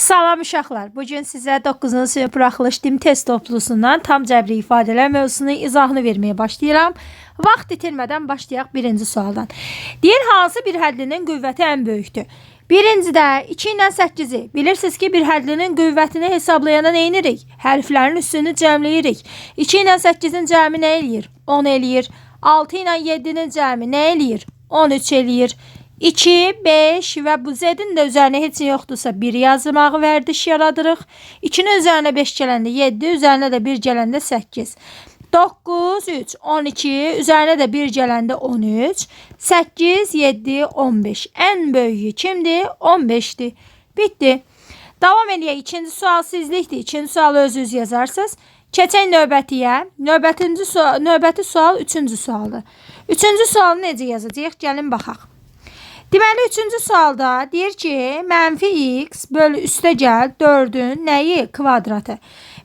Salam uşaqlar. Bugün sizə 9-cu sinif buraxılış dim test toplusundan tam cəbri ifadələr mövzusunun izahını verməyə başlayıram. Vaxt itirmədən başlayaq birinci sualdan. Deyir, hansı bir hədlinin qüvvəti ən böyükdür? Birincidə 2 ilə 8-i. Bilirsiniz ki, bir hədlinin qüvvətini hesablayana nə edirik? Hərflərin üstünü cəmləyirik. 2 ilə 8-in cəmi nə eləyir? 10 eləyir. 6 ilə 7-nin cəmi nə eləyir? 13 eləyir. 2, 5 və bu zədin də üzərinə heç yoxdursa 1 yazmağı vərdiş yaradırıq. 2-nin üzərinə 5 gələndə 7, üzərinə də 1 gələndə 8. 9, 3, 12, üzərinə də 1 gələndə 13. 8, 7, 15. Ən böyüyü kimdir? 15'dir. Bitdi. Davam edək. İkinci sual sizlikdir. İkinci sualı özünüz yazarsınız. Keçək növbətiyə. Növbəti sual üçüncü sualdır. Üçüncü sualı necə yazacağıq? Gəlin baxaq. Deməli, üçüncü sualda deyir ki, mənfi x bölü üstə gəl 4'ün nəyi? Kvadratı.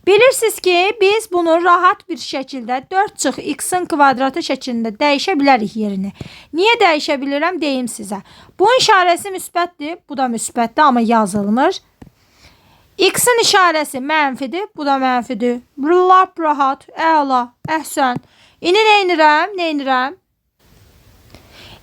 Bilirsiniz ki, biz bunu rahat bir şəkildə 4 çıx x-in kvadratı şəklində dəyişə bilərik yerini. Niyə dəyişə bilirəm? Deyim sizə. Bu işarəsi müsbətdir, bu da müsbətdir, amma yazılmır. X-in işarəsi mənfidir, bu da mənfidir. Lap rahat, əla, əhsən. İndi neynirəm?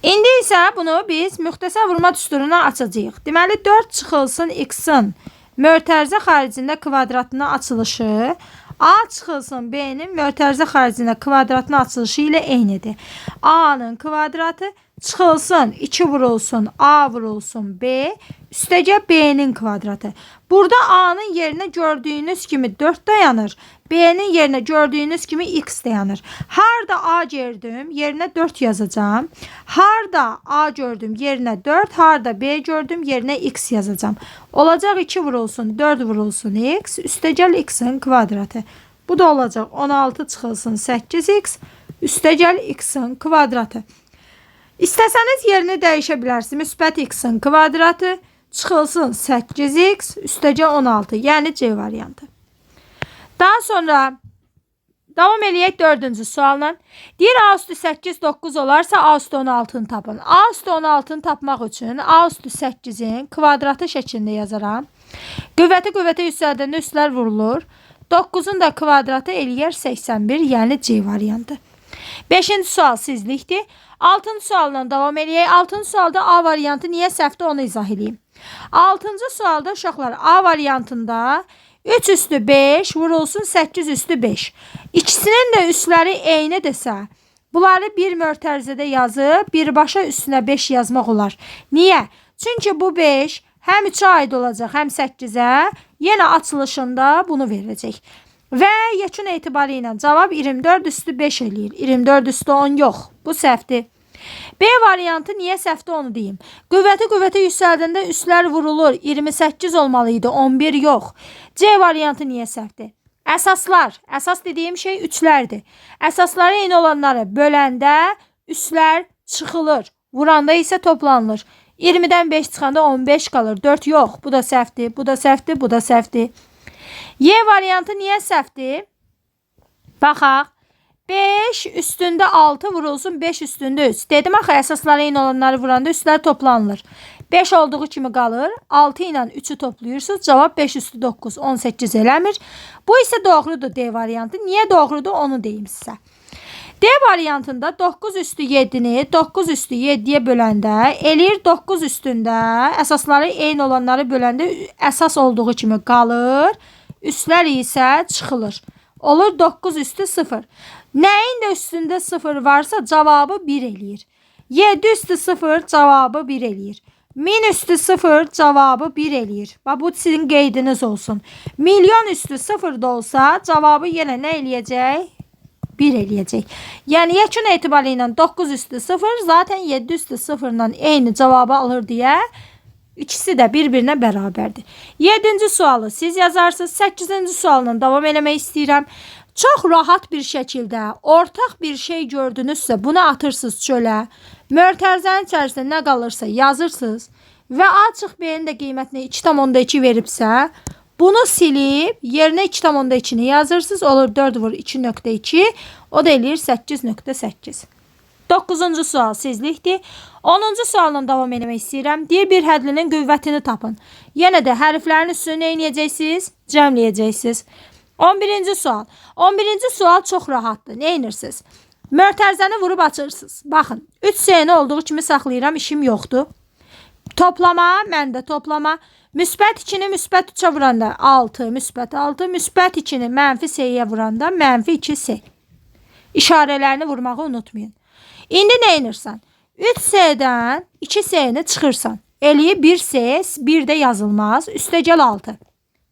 İndi isə bunu biz müxtəsər vurma düsturuna açacağıq. Deməli, 4 çıxılsın x-in mötərizə xaricində kvadratına açılışı A çıxılsın B-nin mötərizə xaricində kvadratına açılışı ilə eynidir. A-nın kvadratı çıxılsın 2 vurulsun A vurulsun B üstəcə B-nin kvadratı. Burada A-nın yerinə gördüyünüz kimi 4 dayanır. B-nin yerinə gördüyünüz kimi x dayanır. Harda A gördüm, yerinə 4 yazacağım. Harda A gördüm, yerinə 4. Harda B gördüm, yerinə x yazacağım. Olacaq 2 vurulsun, 4 vurulsun x. Üstəgəl x'in kvadratı. Bu da olacaq 16 çıxılsın 8x. Üstəgəl x'in kvadratı. İstəsəniz yerini dəyişə bilərsiniz. Müsbət x'in kvadratı çıxılsın 8x. Üstəgəl 16. Yəni C variantı. Daha sonra davam edək 4-cü sualla. Deyir, A üstü 8, 9 olarsa A üstü 16'ını tapın. A üstü 16'ını tapmaq üçün A üstü 8'in kvadratı şəklində yazaram. Qüvvətə yüksəldəndə üstlər vurulur. 9'un da kvadratı eləyər 81, yəni C variantı. 5-ci sual sizlikdir. 6-cı sualla davam edək. 6-cı sualda A variantı niyə səhvdir onu izah edeyim. 6-cı sualda uşaqlar A variantında 3 üstü 5 vurulsun 8 üstü 5. İkisinin də üstləri eynidirsə, bunları bir mötərizədə yazıb birbaşa üstünə 5 yazmaq olar. Niyə? Çünki bu 5 həm 3'ə aid olacaq, həm 8'ə. Yenə açılışında bunu verəcək. Və yekun etibarı ilə cavab 24 üstü 5 eləyir. 24 üstü 10 yox. Bu səhvdir. B variantı niyə səhvdir onu deyim. Qüvvətə yüksəldəndə üstlər vurulur. 28 olmalıydı, 11 yox. C variantı niyə səhvdir? Əsaslar. Əsas dediyim şey 3'lərdir. Əsasları eyni olanları böləndə üstlər çıxılır. Vuranda isə toplanılır. 20'dən 5 çıxanda 15 qalır. 4 yox. Bu da səhvdir, bu da səhvdir, bu da səhvdir. Y variantı niyə səhvdir? Baxaq. 5 üstündə 6 vurulsun 5 üstündə 3. Dedim axı əsasları eyni olanları vuranda üstlər toplanılır. 5 olduğu kimi qalır. 6 ilə 3'ü toplayırsınız. Cavab 5 üstü 9, 18 eləmir. Bu isə doğrudur D variantı. Niyə doğrudur onu deyim sizə. D variantında 9 üstü 7'ni 9 üstü 7'yə böləndə eləyir 9 üstündə əsasları eyni olanları böləndə əsas olduğu kimi qalır. Üstlər isə çıxılır. Olur 9 üstü 0. Nəyin də üstündə 0 varsa cavabı 1 eləyir. 7 üstü 0 cavabı 1 eləyir. 1000 üstü 0 cavabı 1 eləyir. Bu sizin qeydiniz olsun. Milyon üstü 0 da olsa cavabı yenə nə eləyəcək? 1 eləyəcək. Yəni yekun etibarı ilə 9 üstü 0 zaten 7 üstü 0 ilə eyni cavabı alır deyə İkisi də bir-birinə bərabərdir. 7-ci sualı siz yazarsınız. 8-ci sualla davam eləmək istəyirəm. Çox rahat bir şəkildə ortaq bir şey gördünüzsə bunu atırsınız çölə. Mötərizənin içərisində nə qalırsa yazırsınız. Və A çıx B-nin də qiymətini 2,2 veribsə bunu silib yerinə 2,2'ni yazırsınız. Olur 4 vur 2,2. O da eləyir 8,8. 9-cu sual sizlikdir. 10-cu sualla davam etmək istəyirəm. Deyir, bir hədlinin qüvvətini tapın. Yenə də hərflərin üstünü nə edəcəksiniz? Cəmləyəcəksiniz. 11-ci sual. 11-ci sual çox rahatdır. Nə edirsiniz? Mötərizəni vurub açırsınız. Baxın, 3 S-ni olduğu kimi saxlayıram, işim yoxdur. Toplama, məndə toplama. Müsbət 2-ni müsbət 3-ə vuranda 6, müsbət 6, müsbət 2-ni mənfi S-yə vuranda mənfi 2S. İşarələrini vurmağı unutmayın. İndi nə edirsən? 3S-dən 2S-ni çıxırsan. Eləyib 1S, 1 də yazılmaz. Üstəgəl 6.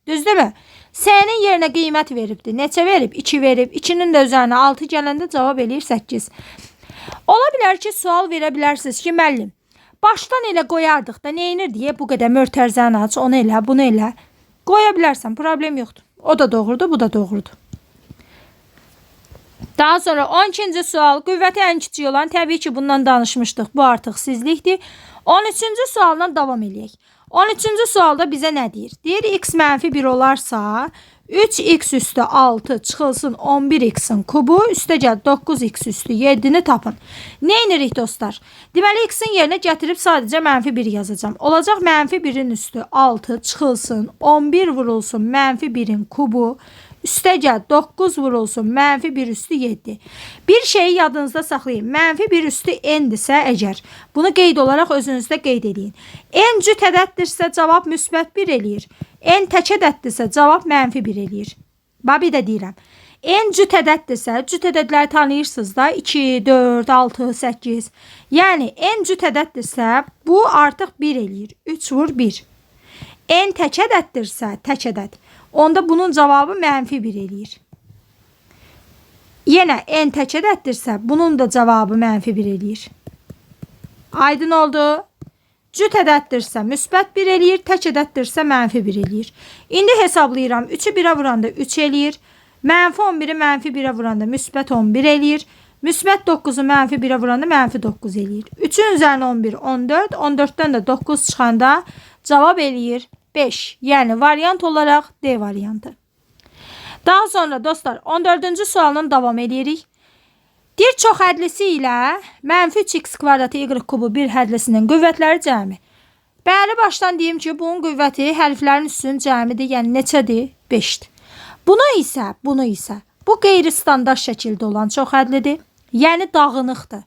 Düzdürmü? S-nin yerinə qiymət veribdir. Neçə verib? 2 verib. 2-nin də üzərinə 6 gələndə cavab eləyir 8. Ola bilər ki, sual verə bilərsiniz ki, müəllim, başdan elə qoyardıq da, nə inir deyə bu qədər mötərizəni aç, onu elə, bunu elə. Qoya bilərsən, problem yoxdur. O da doğrudur, bu da doğrudur. Daha sonra 12-ci sual, qüvvəti ən kiçik olan, təbii ki, bundan danışmışdıq, bu artıq sizlikdir. 13-cü sualla davam eləyək. 13-cü sualda bizə nə deyir? Deyir, x mənfi 1 olarsa, 3x üstü 6 çıxılsın 11x'in kubu, üstəgəl 9x üstü 7-ni tapın. Nə edirik dostlar? Deməli, x-in yerinə gətirib sadəcə mənfi 1 yazacağım. Olacaq mənfi 1-in üstü 6 çıxılsın 11 vurulsun mənfi 1-in kubu, üstəgəl 9 vurulsun mənfi 1 üstü 7. Bir şeyi yadınızda saxlayın. Mənfi 1 üstü n-dirsə əgər. Bunu qeyd olaraq özünüzdə qeyd edin. N cüt ədəddirsə cavab müsbət 1 eləyir. N tək ədəddirsə cavab mənfi 1 eləyir. Bir də deyirəm. N cüt ədəddirsə, cüt ədədləri tanıyırsınız da, 2, 4, 6, 8. Yəni n cüt ədəddirsə bu artıq 1 eləyir. 3 vur 1. N tək ədəddirsə, tək ədəd. Onda bunun cavabı mənfi 1 eləyir. Yenə n tək ədəddirsə, bunun da cavabı mənfi 1 eləyir. Aydın oldu. Cüt ədəddirsə, müsbət 1 eləyir, tək ədəddirsə, mənfi 1 eləyir. İndi hesablayıram. 3-ü 1-ə vuranda 3 eləyir. Mənfi 11-i mənfi 1-ə vuranda müsbət 11 eləyir. Müsbət 9-u mənfi 1-ə vuranda mənfi 9 eləyir. 3-ün üzərinə 11, 14. 14-dən də 9 çıxanda cavab eləyir 5. Yəni variant olaraq D variantı. Daha sonra dostlar 14-cü sualdan davam edirik. Bir çox hədlisi ilə mənfi 3x kvadratı y kubu bir hədlisinin qüvvətləri cəmi. Bəli, başdan deyim ki, bunun qüvvəti hərflərin üstünün cəmidir. Yəni neçədir? 5-dir. Bunu isə bu qeyri-standart şəkildə olan çox hədlidir. Yəni dağınıqdır.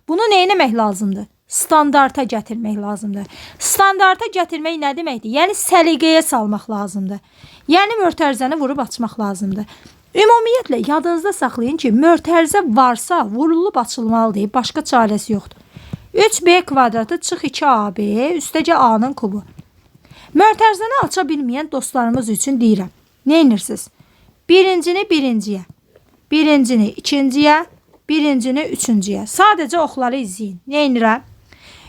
Bunu nə etmək lazımdır? Standarta gətirmək lazımdır. Standarta gətirmək nə deməkdir? Yəni səliqəyə salmaq lazımdır. Yəni mötərizəni vurub açmaq lazımdır. Ümumiyyətlə yadınızda saxlayın ki, mötərizə varsa vurulub açılmalıdır. Başqa çarəsi yoxdur. 3b kvadratı çıx 2ab üstəcə a-nın kubu. Mötərizəni aça bilməyən dostlarımız üçün deyirəm. Nə edirsiniz? Birincini birinciyə, birincini ikinciyə, birincini üçüncüyə. Sadəcə oxları izləyin. Nə edirəm?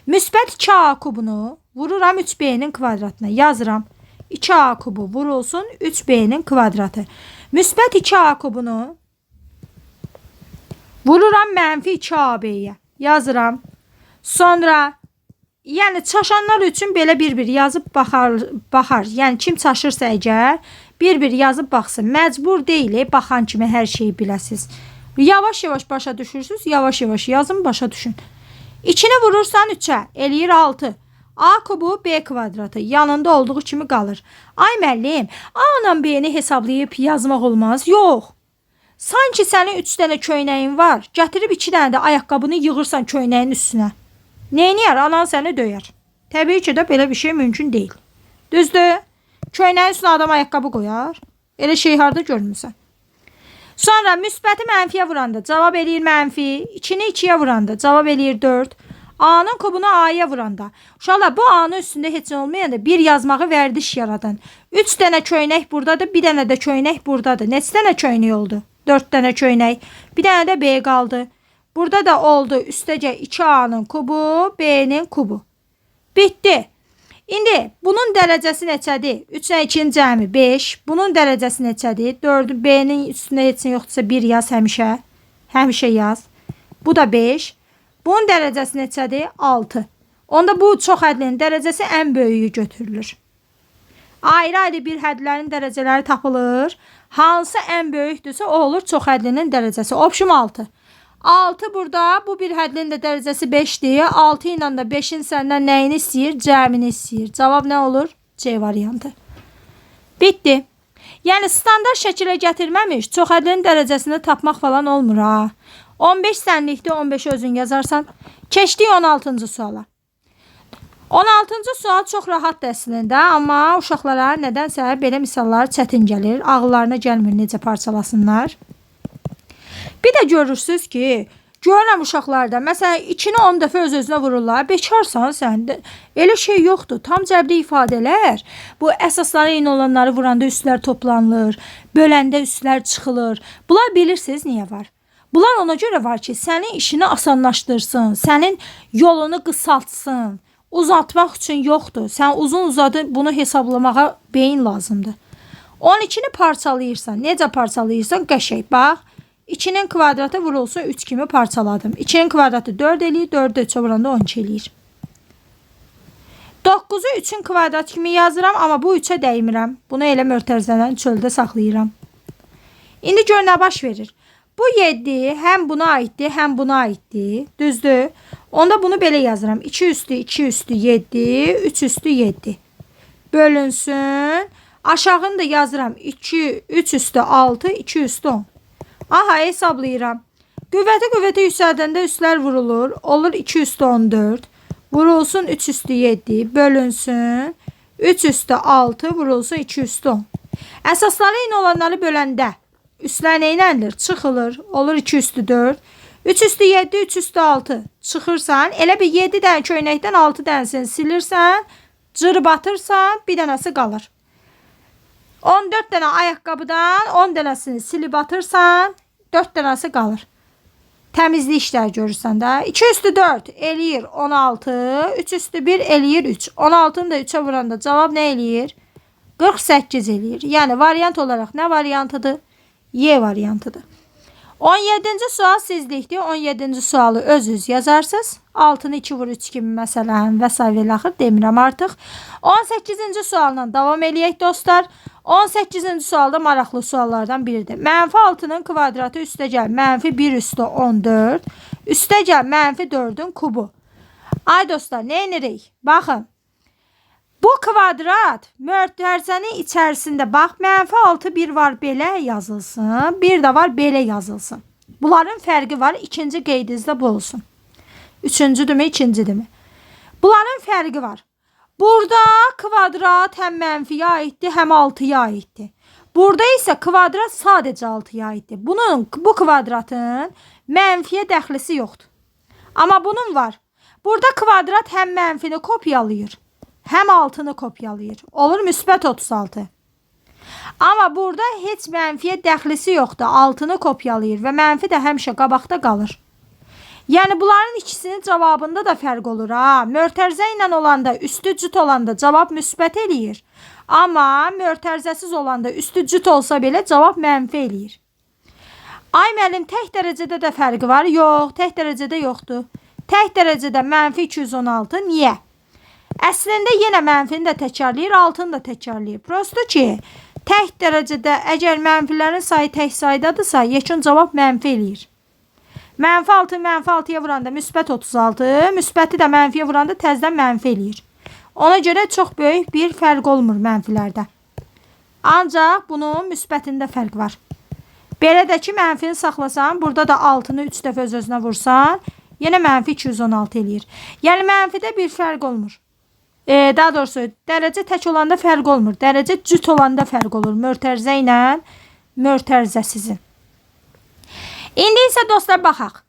Müsbət 2a kubunu vururam 3b-nin kvadratına. Yazıram. 2a kubu vurulsun 3b-nin kvadratı. Müsbət 2a kubunu vururam mənfi 2ab-yə. Yazıram. Sonra yəni çaşanlar üçün belə bir-bir yazıb baxar. Yəni kim çaşırsa əgər bir-bir yazıb baxsın. Məcbur deyil, baxan kimi hər şeyi biləsiz. Yavaş-yavaş başa düşürsünüz. Yavaş-yavaş yazın, başa düşün. 2-ni vurursan 3-ə, eləyir 6. A kubu B kvadratı yanında olduğu kimi qalır. Ay müəllim, A-la B-ni hesablayıb yazmaq olmaz. Yox. Sanki sənin 3 dənə köynəyin var. Gətirib 2 dənə də ayaqqabını yığırsan köynəyin üstünə. Neyniyər? Anan səni döyər. Təbii ki də belə bir şey mümkün deyil. Düzdür? Köynəyin üstünə adam ayaqqabı qoyar. Elə şey harda görmüsən? Sonra müsbəti mənfiyə vuranda cavab eləyir mənfi. 2-ni 2-yə vuranda cavab eləyir 4. A-nın kubunu A-ya vuranda. Uşaqlar, bu A-nın üstündə heç nə olmayanda bir yazmağı vərdiş yaradan. 3 dənə köynək buradadır, bir dənə də köynək buradadır. Neçə dənə köynək oldu? 4 dənə köynək. Bir dənə də B qaldı. Burada da oldu üstəcə 2A-nın kubu, B-nin kubu. Bitdi. İndi bunun dərəcəsi neçədir? 3-lə 2-nin cəmi 5. Bunun dərəcəsi neçədir? 4, B-nin üstündə heç nə yoxdursa 1 yaz həmişə. Həmişə yaz. Bu da 5. Bunun dərəcəsi neçədir? 6. Onda bu çox hədlinin dərəcəsi ən böyüyü götürülür. Ayrı-ayrı bir hədlərin dərəcələri tapılır. Hansı ən böyükdürsə o olur çox hədlinin dərəcəsi. Option 6. 6 burada. Bu bir hədlin də dərəcəsi 5-dir. 6 ilə də 5-in səndən nəyini istəyir? Cəmini istəyir. Cavab nə olur? C variantı. Bitdi. Yəni standart şəkilə gətirməmiş çox hədlin dərəcəsini tapmaq falan olmur ha. 15 sənlikdir, 15-i özün yazarsan. Keçdik 16-cı suala. 16-cı sual çox rahatdır əslində, amma uşaqlara nədənsə belə misallar çətin gəlir. Ağıllarına gəlmir necə parçalasınlar. Bir də görürsünüz ki, görürəm uşaqlarda, məsələn, 2-ni 10 dəfə öz-özünə vururlar. Bekarsan sən də. Elə şey yoxdur. Tam cəbri ifadələr. Bu əsasları eyni olanları vuranda üstlər toplanılır. Böləndə üstlər çıxılır. Bunlar bilirsiniz niyə var? Bunlar ona görə var ki, sənin işini asanlaşdırsın. Sənin yolunu qısaltsın. Uzatmaq üçün yoxdur. Sən uzun-uzadı bunu hesablamağa beyin lazımdır. 12-ni parçalayırsan, necə parçalayırsan? Qəşəng, bax. 2-nin kvadratı vurulsun 3 kimi parçaladım. 2-nin kvadratı 4 eləyir, 4-ü 3-ə vuranda 12 eləyir. 9-u 3-ün kvadratı kimi yazıram, amma bu 3-ə dəymirəm. Bunu elə mötərizədən çöldə saxlayıram. İndi gör nə baş verir. Bu 7 həm buna aiddir, həm buna aiddir. Düzdür? Onda bunu belə yazıram. 2 üstü 2 üstü 7, 3 üstü 7. Bölünsün. Aşağını da yazıram. 3 üstü 6, 2 üstü 10. Aha, hesablayıram. Qüvvətə yüksəldəndə üstlər vurulur. Olur 2 üstü 14. Vurulsun 3 üstü 7. Bölünsün. 3 üstü 6. Vurulsun 2 üstü 10. Əsasları eyni olanları böləndə üstlər neynədir? Çıxılır. Olur 2 üstü 4. 3 üstü 7, 3 üstü 6. Çıxırsan. Elə bir 7 dənə köynəkdən 6 dənəsini silirsən. Cırı batırsan. Bir dənəsi qalır. 14 dənə ayaqqabıdan 10 dənəsini silib atırsan, 4 dənəsi qalır. Təmizlik işləri görürsən də. 2 üstü 4 eləyir 16, 3 üstü 1 eləyir 3. 16-nı da 3-ə vuranda cavab nə eləyir? 48 eləyir. Yəni variant olaraq nə variantıdır? Y variantıdır. 17-ci sual sizlikdir. 17-ci sualı öz yazarsınız. 6-nı 2 vur 3 kimi məsələn və s. axır demirəm artıq. 18-ci sualla davam eləyək dostlar. 18-ci sualda maraqlı suallardan biridir. Mənfi 6-nın kvadratı üstəgəl mənfi 1 üstü 14. Üstəgəl mənfi 4-ün kubu. Ay dostlar, nə edirik? Baxın. Bu kvadrat mötərizənin içərisində bax mənfi 6 bir var belə yazılsın. Bir də var belə yazılsın. Bunların fərqi var. İkinci qeydinizdə bu olsun. Üçüncüdürmü, ikincidirmi? Bunların fərqi var. Burada kvadrat həm mənfiyə aiddir, həm 6-ya aiddir. Burada isə kvadrat sadəcə 6-ya aiddir. Bu kvadratın mənfiyə dəxlisi yoxdur. Amma bunun var. Burada kvadrat həm mənfini kopyalayır, həm 6-nı kopyalayır. Olur müsbət 36. Amma burada heç mənfiyə dəxlisi yoxdur. 6-nı kopyalayır və mənfi də həmişə qabaqda qalır. Yəni bunların ikisinin cavabında da fərq olur ha. Mötərizə ilə olanda, üstü cüt olanda cavab müsbət eləyir. Amma mötərizəsiz olanda üstü cüt olsa belə cavab mənfi eləyir. Ay müəllim, tək dərəcədə də fərqi var? Yox, tək dərəcədə yoxdur. Tək dərəcədə mənfi 216. Niyə? Əslində yenə mənfini də təkrarlayır, 6-nı da təkrarlayır. Prosto ki, tək dərəcədə əgər mənfilərin sayı tək sayıdadırsa, yekun cavab mənfi eləyir. Mənfi 6, mənfi 6-ya vuranda müsbət 36, müsbəti də mənfiyə vuranda təzdən mənfi eləyir. Ona görə çox böyük bir fərq olmur mənfilərdə. Ancaq bunun müsbətində fərq var. Belə də ki, mənfini saxlasan, burada da 6-nı 3 dəfə öz-özünə vursan, yenə mənfi 216 eləyir. Yəni mənfidə bir fərq olmur. Daha doğrusu, dərəcə tək olanda fərq olmur. Dərəcə cüt olanda fərq olur. Mötərizə ilə mötərizəsizin. İndi isə dostlar baxaq.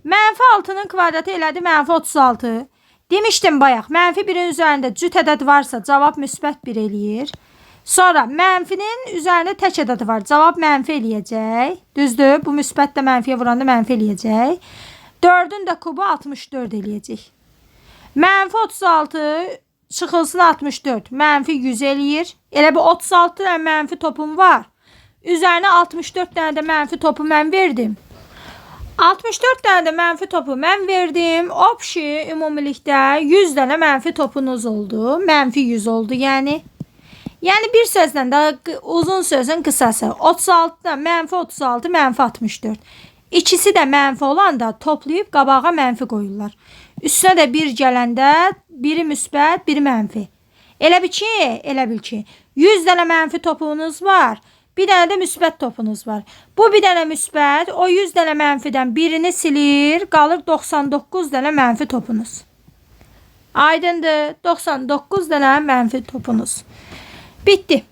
Mənfi 6-nın kvadratı elədi mənfi 36. Demişdim bayaq, mənfi 1-in üzərində cüt ədəd varsa cavab müsbət 1 eləyir. Sonra mənfinin üzərində tək ədəd var. Cavab mənfi eləyəcək. Düzdür? Bu müsbət də mənfiyə vuranda mənfi eləyəcək. 4-ün də kubu 64 eləyəcək. Mənfi 36 çıxılsın 64. Mənfi 100 eləyir. Elə bir 36 dənə mənfi topum var. Üzərinə 64 dənə də mənfi topu mən verdim. 64 dənə də mənfi topu mən verdim. Opşi ümumilikdə 100 dənə mənfi topunuz oldu. Mənfi 100 oldu yəni. Yəni bir sözlə də uzun sözün qısası. 36-dan mənfi 36, mənfi 64. İkisi də mənfi olanda toplayıb qabağa mənfi qoyurlar. Üstünə də bir gələndə biri müsbət, biri mənfi. Elə bil ki, 100 dənə mənfi topunuz var. Bir dənə də müsbət topunuz var. Bu bir dənə müsbət, o 100 dənə mənfidən birini silir, qalır 99 dənə mənfi topunuz. Aydındır, 99 dənə mənfi topunuz. Bitti.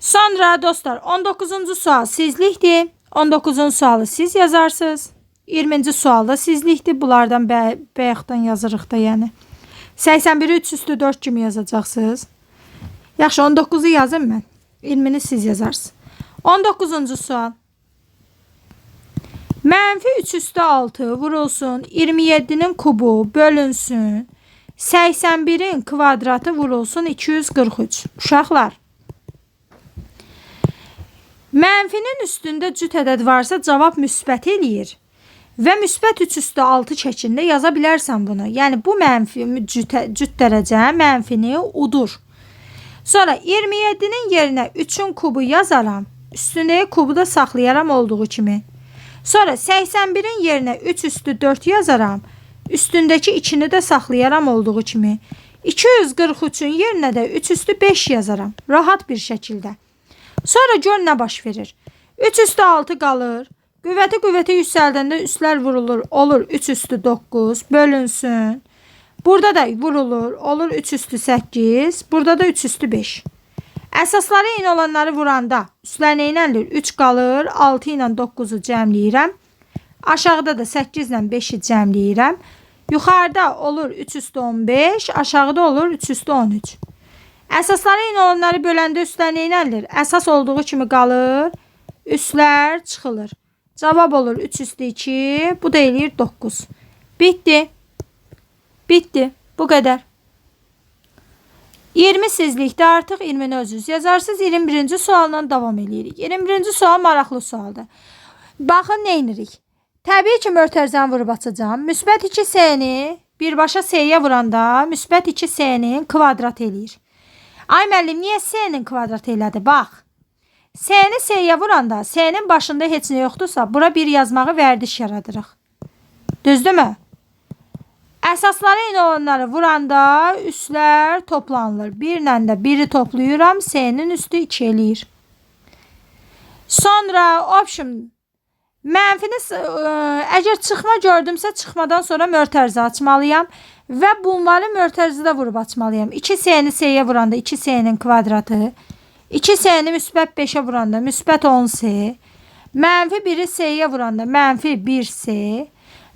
Sonra dostlar 19-cu sual sizlikdir. 19-cu sualı siz yazarsınız. 20-ci sual da sizlikdir. Bunlardan bayaqdan yazırıq da yəni. 81-i 3 üstü 4 kimi yazacaqsınız. Yaxşı 19-u yazın mən. 20-ni siz yazarsınız. 19-cu sual. Mənfi 3 üstü 6 vurulsun. 27-nin kubu bölünsün. 81'in kvadratı vurulsun 243. Uşaqlar. Mənfinin üstündə cüt ədəd varsa cavab müsbət eləyir. Və müsbət 3 üstü 6 şəklində yaza bilərsən bunu. Yəni bu mənfi cüt dərəcə mənfini udur. Sonra 27'nin yerinə 3'ün kubu yazaram. Üstündəki kubu da saxlayaram olduğu kimi. Sonra 81'in yerinə 3 üstü 4 yazaram. Üstündəki 2'ni də saxlayaram olduğu kimi. 243'ün yerinə də 3 üstü 5 yazaram. Rahat bir şəkildə. Sonra gör nə baş verir. 3 üstü 6 qalır. Qüvvəti yüksəldəndə üstlər vurulur. Olur 3 üstü 9 bölünsün. Burada da vurulur. Olur 3 üstü 8. Burada da 3 üstü 5. Əsasları eyni olanları vuranda üstlər neynəlir? 3 qalır. 6 ilə 9'u cəmləyirəm. Aşağıda da 8 ilə 5'i cəmləyirəm. Yuxarıda olur 3 üstü 15. Aşağıda olur 3 üstü 13. Əsasları eyni olanları böləndə üstlər neynəlir? Əsas olduğu kimi qalır. Üstlər çıxılır. Cavab olur 3 üstü 2. Bu da eləyir 9. Bitti. Bitti. Bu qədər. 20 sizlikdə artıq 20'ni özünüz yazarsınız. 21-ci sualla davam edirik. 21-ci sual maraqlı sualdır. Baxın nə edirik? Təbii ki, mötərizəni vurub açacağım. Müsbət 2s-ni birbaşa s-yə vuranda müsbət 2s-nin kvadrat eləyir. Ay müəllim, niyə s-nin kvadrat elədi? Bax. S-ni s-yə vuranda s-nin başında heç nə yoxdursa, bura bir yazmağı vərdiş yaradırıq. Düzdürmü? Əsasları eyni olanları vuranda üstlər toplanılır. Birlə də biri toplayıram. S-nin üstü 2 eləyir. Sonra option mənfini əgər çıxma gördümsə çıxmadan sonra mötərizə açmalıyam. Və bunları mötərizədə vurub açmalıyam. 2s-ni s-yə vuranda 2s-nin kvadratı. 2s-ni müsbət 5'ə vuranda müsbət 10s. Mənfi 1'i s-yə vuranda mənfi 1s.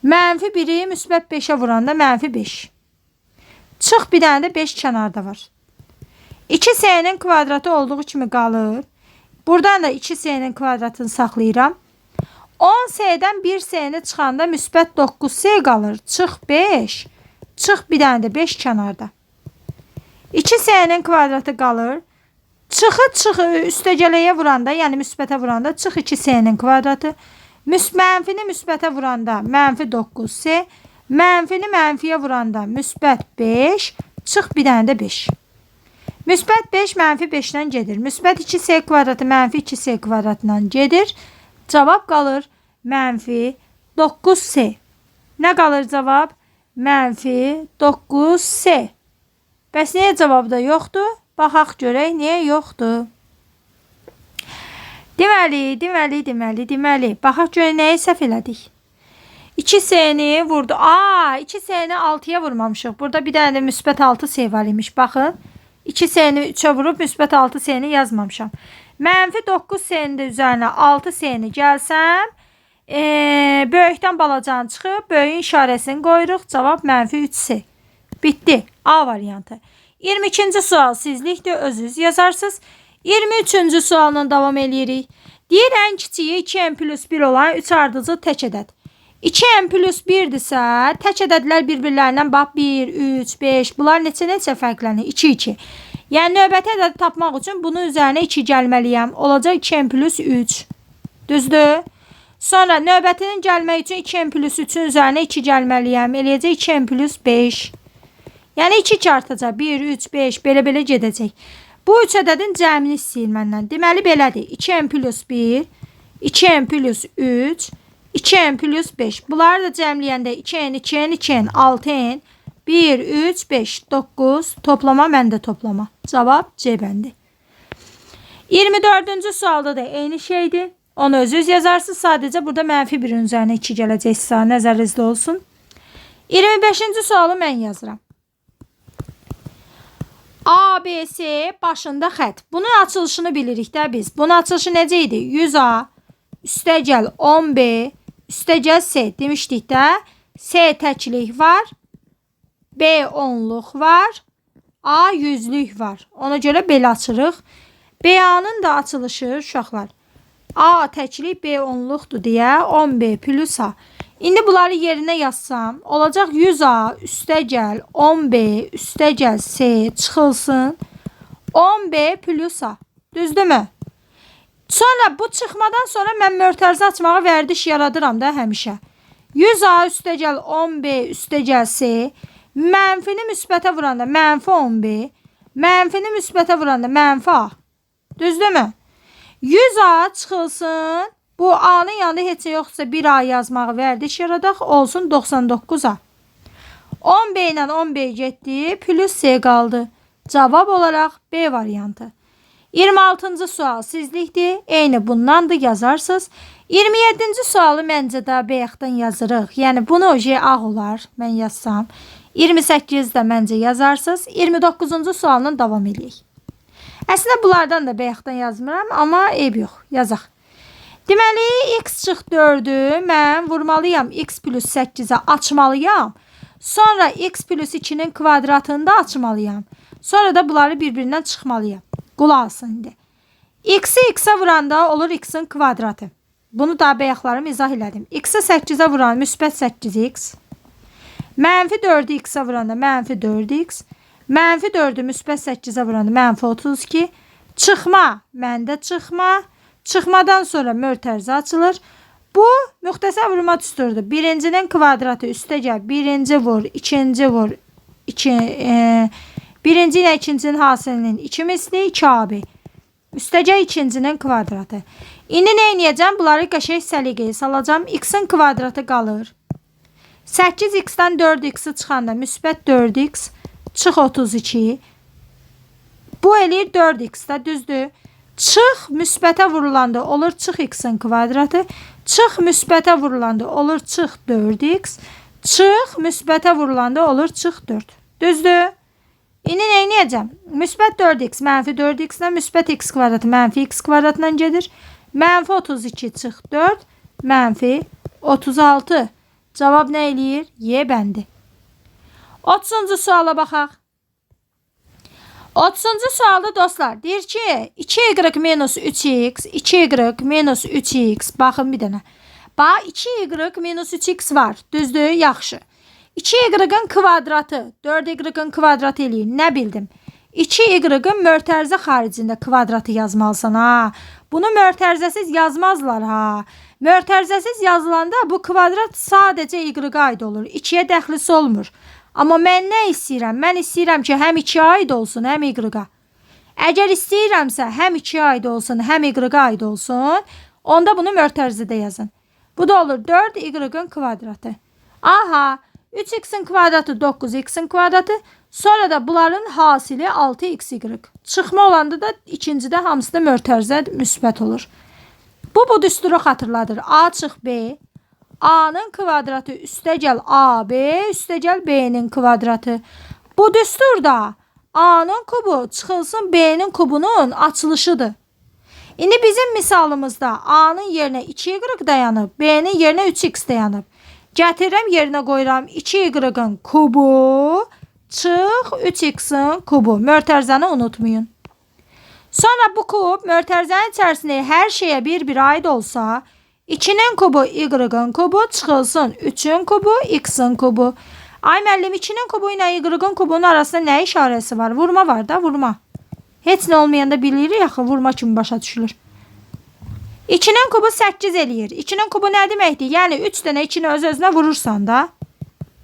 Mənfi 1'i müsbət 5'ə vuranda mənfi 5. Çıx bir dənə də 5 kənarda var. 2s-nin kvadratı olduğu kimi qalır. Buradan da 2s-nin kvadratını saxlayıram. 10s-dən 1s-ni çıxanda müsbət 9s qalır. Çıx 5. Çıx bir dənə də 5 kənarda. 2s-nin kvadratı qalır. Çıxı üstəgələyə vuranda, yəni müsbətə vuranda çıx 2s-nin kvadratı. Mənfini müsbətə vuranda mənfi 9s. Mənfini mənfiyə vuranda müsbət 5. Çıx bir dənə də 5. Müsbət 5 mənfi 5-dən gedir. Müsbət 2s kvadratı mənfi 2s kvadratından gedir. Cavab qalır mənfi 9s. Nə qalır cavab? Mənfi 9s. Bəs niyə cavabda yoxdur? Baxaq görək niyə yoxdur. Deməli. Baxaq görək nəyi səhv elədik. 2s-ni vurdu. 2s-ni 6'ya vurmamışıq. Burada bir dənə də müsbət 6s var imiş. Baxın. 2s-ni 3'ə vurub müsbət 6s-ni yazmamışam. Mənfi 9s-ni də üzərinə 6s-ni gəlsəm, böyükdən balacan çıxıb, böyüyün işarəsini qoyuruq. Cavab mənfi 3s. Bitti. A variantı. 22-ci sual sizlikdir. Özünüz yazarsınız. 23-cü sualla davam edirik. Deyir, ən kiçiyi 2n plus 1 olan 3 ardıcıl tək ədəd. 2n plus 1'dirsə, tək ədədlər bir-birlərindən bax 1, 3, 5. Bunlar neçə fərqlənir? 2, 2. Yəni növbəti ədədi tapmaq üçün bunun üzərinə 2 gəlməliyəm. Olacaq 2n plus 3. Düzdür? Sonra növbətinin gəlmək üçün 2n plus 3'ün üzərinə 2 gəlməliyəm. Eləyəcək 2n plus 5. Yəni 2 artacaq. 1, 3, 5. Belə gedəcək. Bu 3 ədədin cəmini istəyir məndən. Deməli belədir. 2n plus 1, 2n plus 3, 2n plus 5. Bunları da cəmləyəndə 2n, 2n, 2n, 6n, 1, 3, 5, 9. Toplama, məndə toplama. Cavab C bəndi. 24-cü sualda da eyni şeydir. Onu öz yazarsınız. Sadəcə burada mənfi 1-in üzərinə 2 gələcəksə nəzərinizdə olsun. 25-ci sualı mən yazıram. ABC başında xət. Bunun açılışını bilirik də biz. Bunun açılışı necə idi? 100A üstəgəl 10B üstəgəl C demişdik də. C təklik var. B onluq var. A yüzlük var. Ona görə belə açırıq. B-A'nın da açılışı uşaqlar. A təklik B onluqdur deyə 10B plus A. İndi bunları yerinə yazsam, olacaq 100A üstəgəl 10B üstəgəl C çıxılsın 10B plus A. Düzdürmü? Sonra bu çıxmadan sonra mən mötərizə açmağa vərdiş yaradıram da həmişə. 100A üstəgəl 10B üstəgəl C mənfini müsbətə vuranda mənfi 10B, mənfini müsbətə vuranda mənfi A. Düzdürmü? 100A çıxılsın. Bu A'nın yanında heç yoxsa 1A yazmağı vərdiş yaradaq. Olsun 99A. 10B ilə 10B getdi. Plus C qaldı. Cavab olaraq B variantı. 26-cı sual sizlikdir. Eyni bundandır yazarsınız. 27-ci sualı məncə də B-yaxdan yazırıq. Yəni bunu J ağ olar. Mən yazsam. 28-də məncə yazarsınız. 29-cu sualından davam edək. Əslində bunlardan da B-yaxdan yazmıram. Amma eyb yox. Yazaq. Deməli, x çıx 4'ü mən vurmalıyam. X plus 8'ə açmalıyam. Sonra x plus 2'nin kvadratını da açmalıyam. Sonra da bunları birbirindən çıxmalıyam. Qulaq asın indi. X'i x'ə vuranda olur x'in kvadratı. Bunu da bayaqlarım izah elədim. X'i 8'ə vuran müsbət 8x. Mənfi 4'ü x'ə vuranda mənfi 4x. Mənfi 4'ü müsbət 8'ə vuranda mənfi 32. Çıxma, məndə çıxma. Çıxmadan sonra mötərizə açılır. Bu müxtəsər vurma düsturudur. Birincinin kvadratı üstəgəl birinci vur, ikinci vur, birinci ilə ikincinin hasilinin 2 misli 2AB. Üstəgəl ikincinin kvadratı. İndi nə edəcəm? Bunları qəşəng səliqəyə salacağım. X'in kvadratı qalır. 8x-dən 4x-i çıxanda müsbət 4x çıx 32. Bu eləyir 4x-də düzdür. Çıx müsbətə vurulanda olur çıx x'in kvadratı. Çıx müsbətə vurulanda olur çıx 4x. Çıx müsbətə vurulanda olur çıx 4. Düzdür? İndi nə edəcəm? Müsbət 4x mənfi 4x-lə müsbət x kvadratı mənfi x kvadratla gedir. Mənfi 32 çıx 4 mənfi 36. Cavab nə eləyir? Y bəndi. 30-cu suala baxaq. 30-cu sualda dostlar deyir ki 2y minus 3x 2y minus 3x baxın bir dənə. Bax 2y minus 3x var. Düzdür? Yaxşı. 2y-in kvadratı 4y-in kvadratı eləyir. Nə bildim? 2y-in mötərizə xaricində kvadratı yazmalısan ha. Bunu mötərizəsiz yazmazlar ha. Mötərizəsiz yazılanda bu kvadrat sadəcə y-ə aid olur. 2-yə dəxlisi olmur. Amma mən nə istəyirəm? Mən istəyirəm ki, həm 2-yə aid olsun, həm y-ə. Əgər istəyirəmsə, həm 2-yə aid olsun, həm y-ə aid olsun, onda bunu mötərizədə yazın. Bu da olur 4y-in kvadratı. Aha, 3x-in kvadratı 9x-in kvadratı, sonra da bunların hasili 6xy. Çıxma olanda da ikincidə hamısı da mötərizə müsbət olur. Bu düsturu xatırladır. A çıx B. A'nın kvadratı üstəgəl AB üstəgəl B'nin kvadratı. Bu düsturda A'nın kubu çıxılsın B'nin kubunun açılışıdır. İndi bizim misalımızda A'nın yerinə 2y dayanıb, B'nin yerinə 3x dayanıb. Gətirirəm yerinə qoyuram 2y-in kubu çıx 3x-in kubu. Mötərizəni unutmayın. Sonra bu kub mötərizənin içərisində hər şeyə bir aid olsa 2'nin kubu y-in kubu çıxılsın 3'ün kubu x'in kubu. Ay müəllim 2'nin kubu ilə y-in kubunun arasında nə işarəsi var? Vurma var da vurma. Heç nə olmayanda bilirik axı vurma kimi başa düşülür. 2'nin kubu 8 eləyir. 2'nin kubu nə deməkdir? Yəni 3 dənə 2'ni öz-özünə vurursan da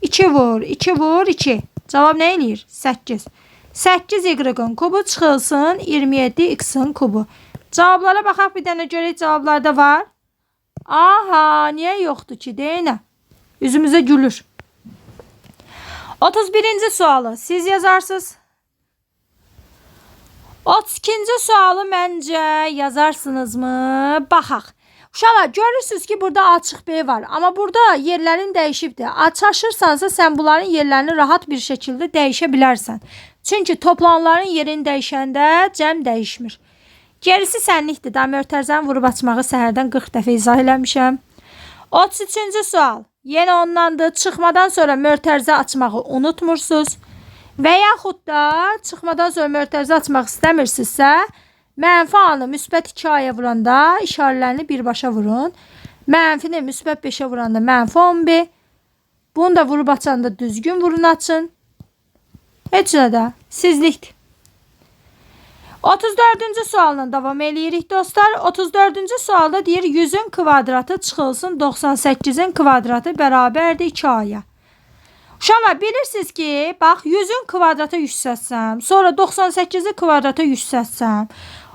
2 vur, 2 vur, 2. Cavab nə eləyir? 8. 8 y-in kubu çıxılsın 27 x'in kubu. Cavablara baxaq bir dənə görək cavablarda var. Aha, niye yoktu ki? Deyinə. Üzümüze gülür. 31. sualı siz yazarsınız. 32. sualı məncə yazarsınızmı? Baxaq. Uşaqlar, görürsünüz ki, burada açıq B var. Amma burada yerlərin dəyişibdir. Açaşırsansa sən bunların yerlərini rahat bir şəkildə dəyişə bilərsən. Çünki toplananların yerini dəyişəndə cəm dəyişmir. Gerisi sənlikdir. Da mötərizəni vurub açmağı səhərdən 40 dəfə izah eləmişəm. 33. sual. Yenə ondandır. Çıxmadan sonra mötərizə açmağı unutmursunuz. Və yaxud da çıxmadan sonra mötərizə açmaq istəmirsinizsə, mənfi A-nı müsbət 2A-ya vuranda işarələrini birbaşa vurun. Mənfini müsbət 5-ə vuranda mənfi 11. Bunu da vurub açanda düzgün vurun açın. Heç nə də sizlikdir. 34. sualla davam eləyirik dostlar. 34. sualda deyir 100-ün kvadratı çıxılsın 98-in kvadratı bərabərdir 2A-ya. Uşaqlar, bilirsiniz ki, bax 100-ün kvadratı yüksətsəm, sonra 98-i kvadrata yüksətsəm,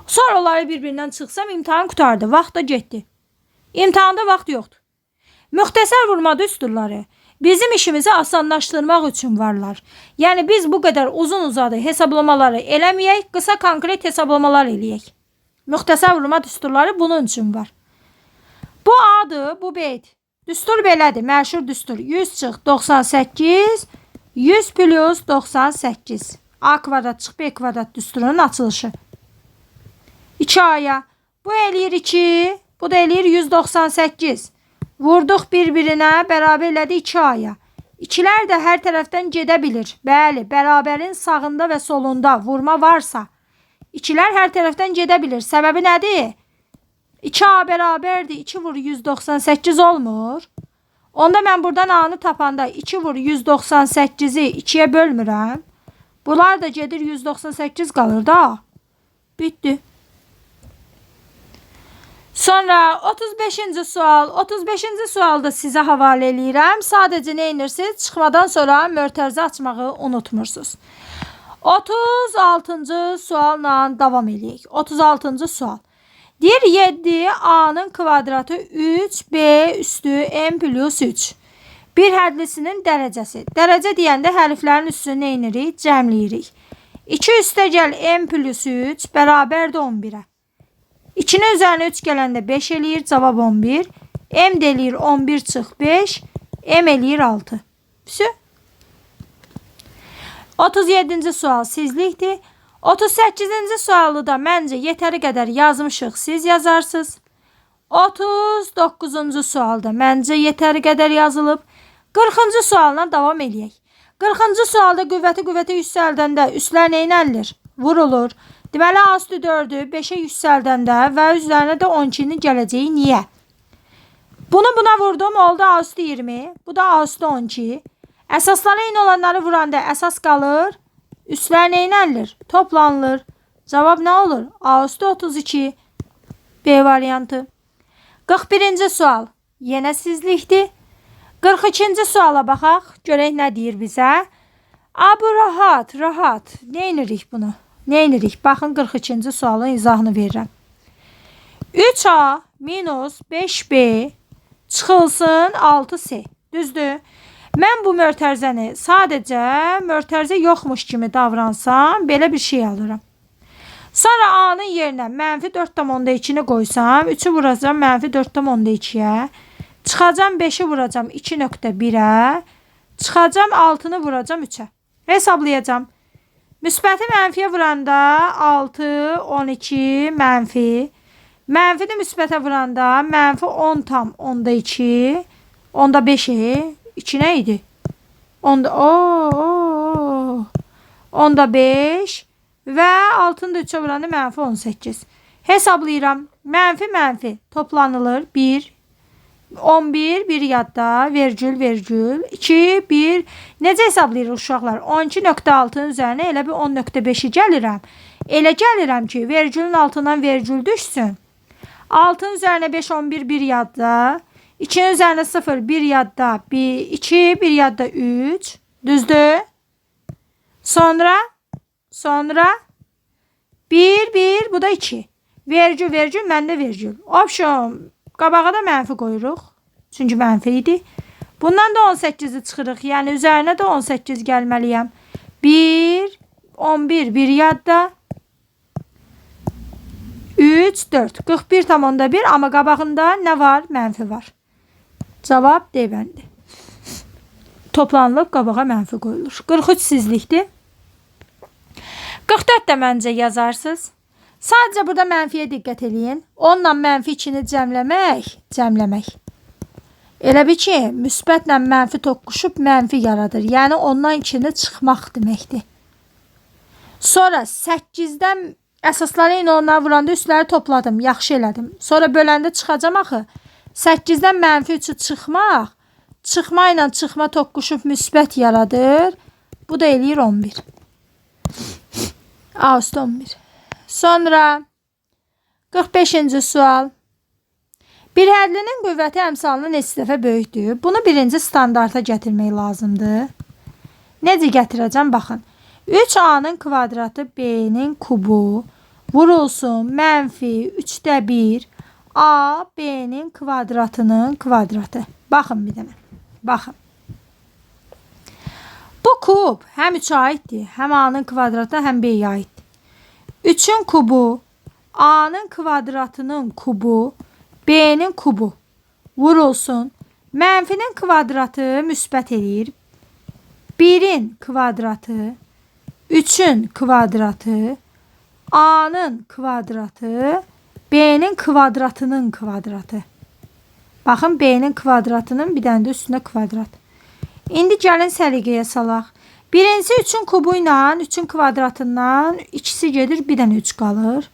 sonra onları bir-birindən çıxsam, imtahan qutardı, vaxt da getdi. İmtahanda vaxt yoxdur. Müxtəsər vurmadı üstürləri. Bizim işimizi asanlaşdırmaq üçün varlar. Yəni biz bu qədər uzun-uzadı hesablamaları eləməyək, qısa konkret hesablamalar eləyək. Müxtəsər vurma düsturları bunun üçün var. Bu A-dır, bu B-dir. Düstur belədir, məşhur düstur. 100 çıx 98, 100 plus 98. A kvadrat çıx B kvadrat düsturunun açılışı. 2A-ya. Bu eləyir 2, bu da eləyir 198. Vurduq bir-birinə, bərabər elədi 2A-ya. İkilər də hər tərəfdən gedə bilir. Bəli, bərabərin sağında və solunda vurma varsa, ikilər hər tərəfdən gedə bilir. Səbəbi nədir? 2A bərabərdir. 2 vur 198 olmur. Onda mən buradan A-nı tapanda 2 vur 198-i 2-yə bölmürəm. Bunlar da gedir 198 qalır da. Bitdi. Sonra 35. sual. 35. sualda sizə havalə eləyirəm. Sadəcə nə edirsiniz? Çıxmadan sonra mötərizə açmağı unutmursunuz. 36. sualla davam eləyək. 36. sual. Deyir 7 A-nın kvadratı 3B üstü M plus 3. Bir hədlisinin dərəcəsi. Dərəcə deyəndə hərflərin üstünü nə edirik? Cəmləyirik. 2 üstə gəl M plus 3 bərabərdir 11-ə. 2-nin üzərinə 3 gələndə 5 eləyir. Cavab 11. M də eləyir 11 çıx 5. M eləyir 6. Püsü. 37. sual sizlikdir. 38. sualı da məncə yetəri qədər yazmışıq. Siz yazarsınız. 39. sualda məncə yetəri qədər yazılıb. 40. sualına davam eləyək. 40. sualda qüvvəti yüksəldəndə üstlər nə elənilir? Vurulur. Deməli, A üstü 4-ü 5-ə yüksəldəndə və üzərinə də 12-nin gələcəyi niyə? Bunu buna vurdum, oldu A üstü 20. Bu da A üstü 12. Əsaslara eyni olanları vuranda əsas qalır. Üstlər nə elənilir? Toplanılır. Cavab nə olur? A üstü 32. B variantı. 41. sual. Yenə sizlikdir. 42. suala baxaq. Görək nə deyir bizə. A, bu rahat. Nə edirik bunu? Nə edirik? Baxın 42. sualın izahını verirəm. 3A minus 5B çıxılsın 6C. Düzdür. Mən bu mötərizəni sadəcə mötərizə yoxmuş kimi davransam, belə bir şey alıram. Sonra A-nın yerinə mənfi 4,2-ni qoysam, 3-ü vuracam mənfi 4,2-yə, çıxacam 5-i vuracam 2,1-ə, çıxacam 6-nı vuracam 3-ə. Hesablayacam. Müsbəti mənfiyə vuranda 6, 12, mənfi. Mənfini müsbətə vuranda mənfi 10 tam onda 2, onda 5-i. 2 nə idi? Onda 5 və 6-nı da 3-ə vuranda mənfi 18. Hesablayıram. Mənfi toplanılır. 1, 11, 1 yadda, vergül, 2, 1. Necə hesablayırıq uşaqlar? 12,6-nın üzərinə elə bir 10,5-i gəlirəm. Elə gəlirəm ki, vergülün altından vergül düşsün. 6-nın üzərinə 5, 11, 1 yadda. 2'nin üzerine 0, 1 yadda 2, 1 yadda 3. Düzdür. Sonra 1, bu da 2. Vergül, məndə vergül. Option Qabağa da mənfi qoyuruq. Çünki mənfi idi. Bundan da 18-i çıxırıq. Yəni üzərinə də 18 gəlməliyəm. 1, 11, 1 yadda. 3, 4. 41,1 amma qabağında nə var? Mənfi var. Cavab D bəndi. Toplanılıb qabağa mənfi qoyulur. 43 sizlikdir. 44 də məncə yazarsınız. Sadəcə burada mənfiyə diqqət eləyin. Onunla mənfi içini cəmləmək. Elə bir ki, müsbətlə mənfi toqquşub mənfi yaradır. Yəni ondan içini çıxmaq deməkdir. Sonra 8-dən əsasları eyni onlara vuranda üstləri topladım, yaxşı elədim. Sonra böləndə çıxacam axı. 8-dən mənfi 3'ü çıxmaq, çıxma ilə çıxma toqquşub müsbət yaradır. Bu da eləyir 11. A üstü 11. Sonra 45-ci sual. Bir hədlinin qüvvəti əmsalının neçə dəfə böyükdür? Bunu birinci standarta gətirmək lazımdır. Necə gətirəcəm? Baxın. 3A'nın kvadratı B'nin kubu vurulsun mənfi 3'də 1 A B'nin kvadratının kvadratı. Baxın bir dənə. Baxın. Bu kub həm 3'ə aiddir, həm A'nın kvadratı, həm B'yə aiddir. 3'ün kubu A'nın kvadratının kubu B'nin kubu vurulsun. Mənfinin kvadratı müsbət eləyir. 1'in kvadratı, 3'ün kvadratı, A'nın kvadratı, B'nin kvadratının kvadratı. Baxın, B'nin kvadratının bir dənə də üstünə kvadrat. İndi gəlin səliqəyə salaq. Birincisi 3'ün kubu ilə 3'ün kvadratından ikisi gedir, bir dənə 3 qalır.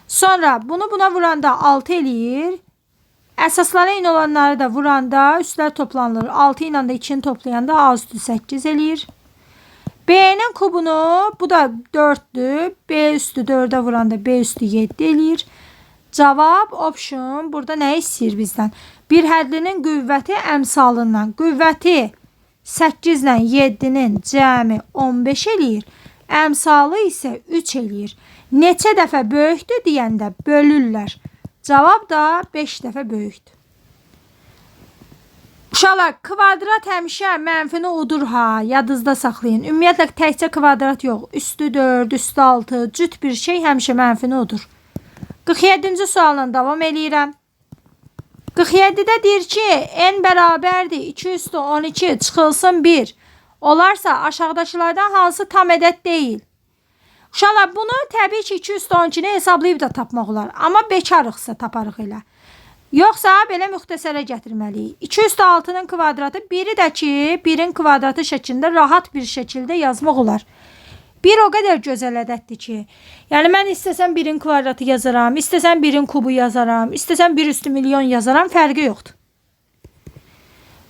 Sonra bunu buna vuranda 6 eləyir. Əsaslara eyni olanları da vuranda üstlər toplanılır. 6 ilə də 2'ni toplayanda A üstü 8 eləyir. B'nin kubunu, bu da 4'dür. B üstü 4'ə vuranda B üstü 7 eləyir. Cavab option. Burada nə istəyir bizdən? Bir hədlinin qüvvəti əmsalından. Qüvvəti 8 ilə 7'nin cəmi 15 eləyir. Əmsalı isə 3 eləyir. Neçə dəfə böyükdür deyəndə bölürlər. Cavab da 5 dəfə böyükdür. Uşaqlar, kvadrat həmişə mənfini udur ha, yadınızda saxlayın. Ümumiyyətlə təkcə kvadrat yox, üstü 4, üstü 6, cüt bir şey həmişə mənfini udur. 47-ci sualla davam eləyirəm. 47-də deyir ki, n bərabərdir 2 üstü 12 çıxılsın 1. Olarsa aşağıdakılardan hansı tam ədəd deyil? Uşaqlar, bunu təbii ki 2 üstü 12'ni hesablayıb da tapmaq olar. Amma bekarıqsa taparıq elə. Yoxsa belə müxtəsərə gətirməliyik. 2 üstü 6'nın kvadratı, biri də ki 1'in kvadratı şəklində rahat bir şəkildə yazmaq olar. 1 o qədər gözəl ədəddir ki. Yəni mən istəsəm 1'in kvadratı yazaram, istəsəm 1'in kubu yazaram, istəsəm 1 üstü milyon yazaram, fərqi yoxdur.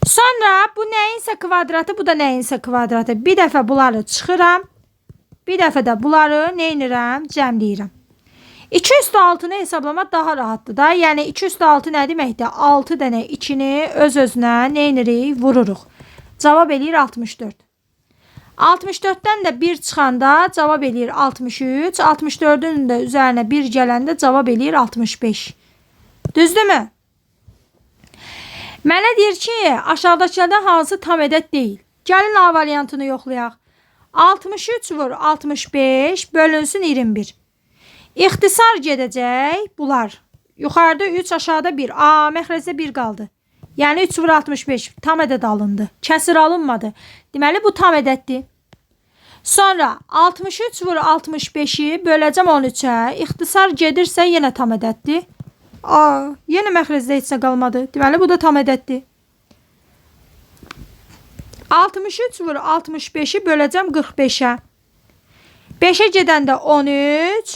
Sonra bu nəyinsə kvadratı, bu da nəyinsə kvadratı. Bir dəfə bunları çıxıram, bir dəfə də bunları neynirəm? Cəmləyirəm. 2 üstü 6'nı hesablamaq daha rahatdır da. Yəni 2 üstü 6 nə deməkdir? 6 dənə 2'ni öz-özünə neynirik? Vururuq. Cavab eləyir 64. 64'dən də 1 çıxanda cavab eləyir 63. 64'ün də üzərinə 1 gələndə cavab eləyir 65. Düzdürmü? Mənə deyir ki, aşağıdakılardan hansı tam ədəd deyil? Gəlin A variantını yoxlayaq. 63 vur 65 bölünsün 21. İxtisar gedəcək bunlar. Yuxarıda 3, aşağıda 1. A, məxrəcdə 1 qaldı. Yəni 3 vur 65 tam ədəd alındı. Kəsir alınmadı. Deməli bu tam ədəddir. Sonra 63 vur 65'i böləcəm 13'ə. İxtisar gedirsə yenə tam ədəddir. A, yenə məxrəcdə heç nə qalmadı. Deməli bu da tam ədəddir. 63 vur 65'i böləcəm 45'ə. 5'ə gedəndə 13,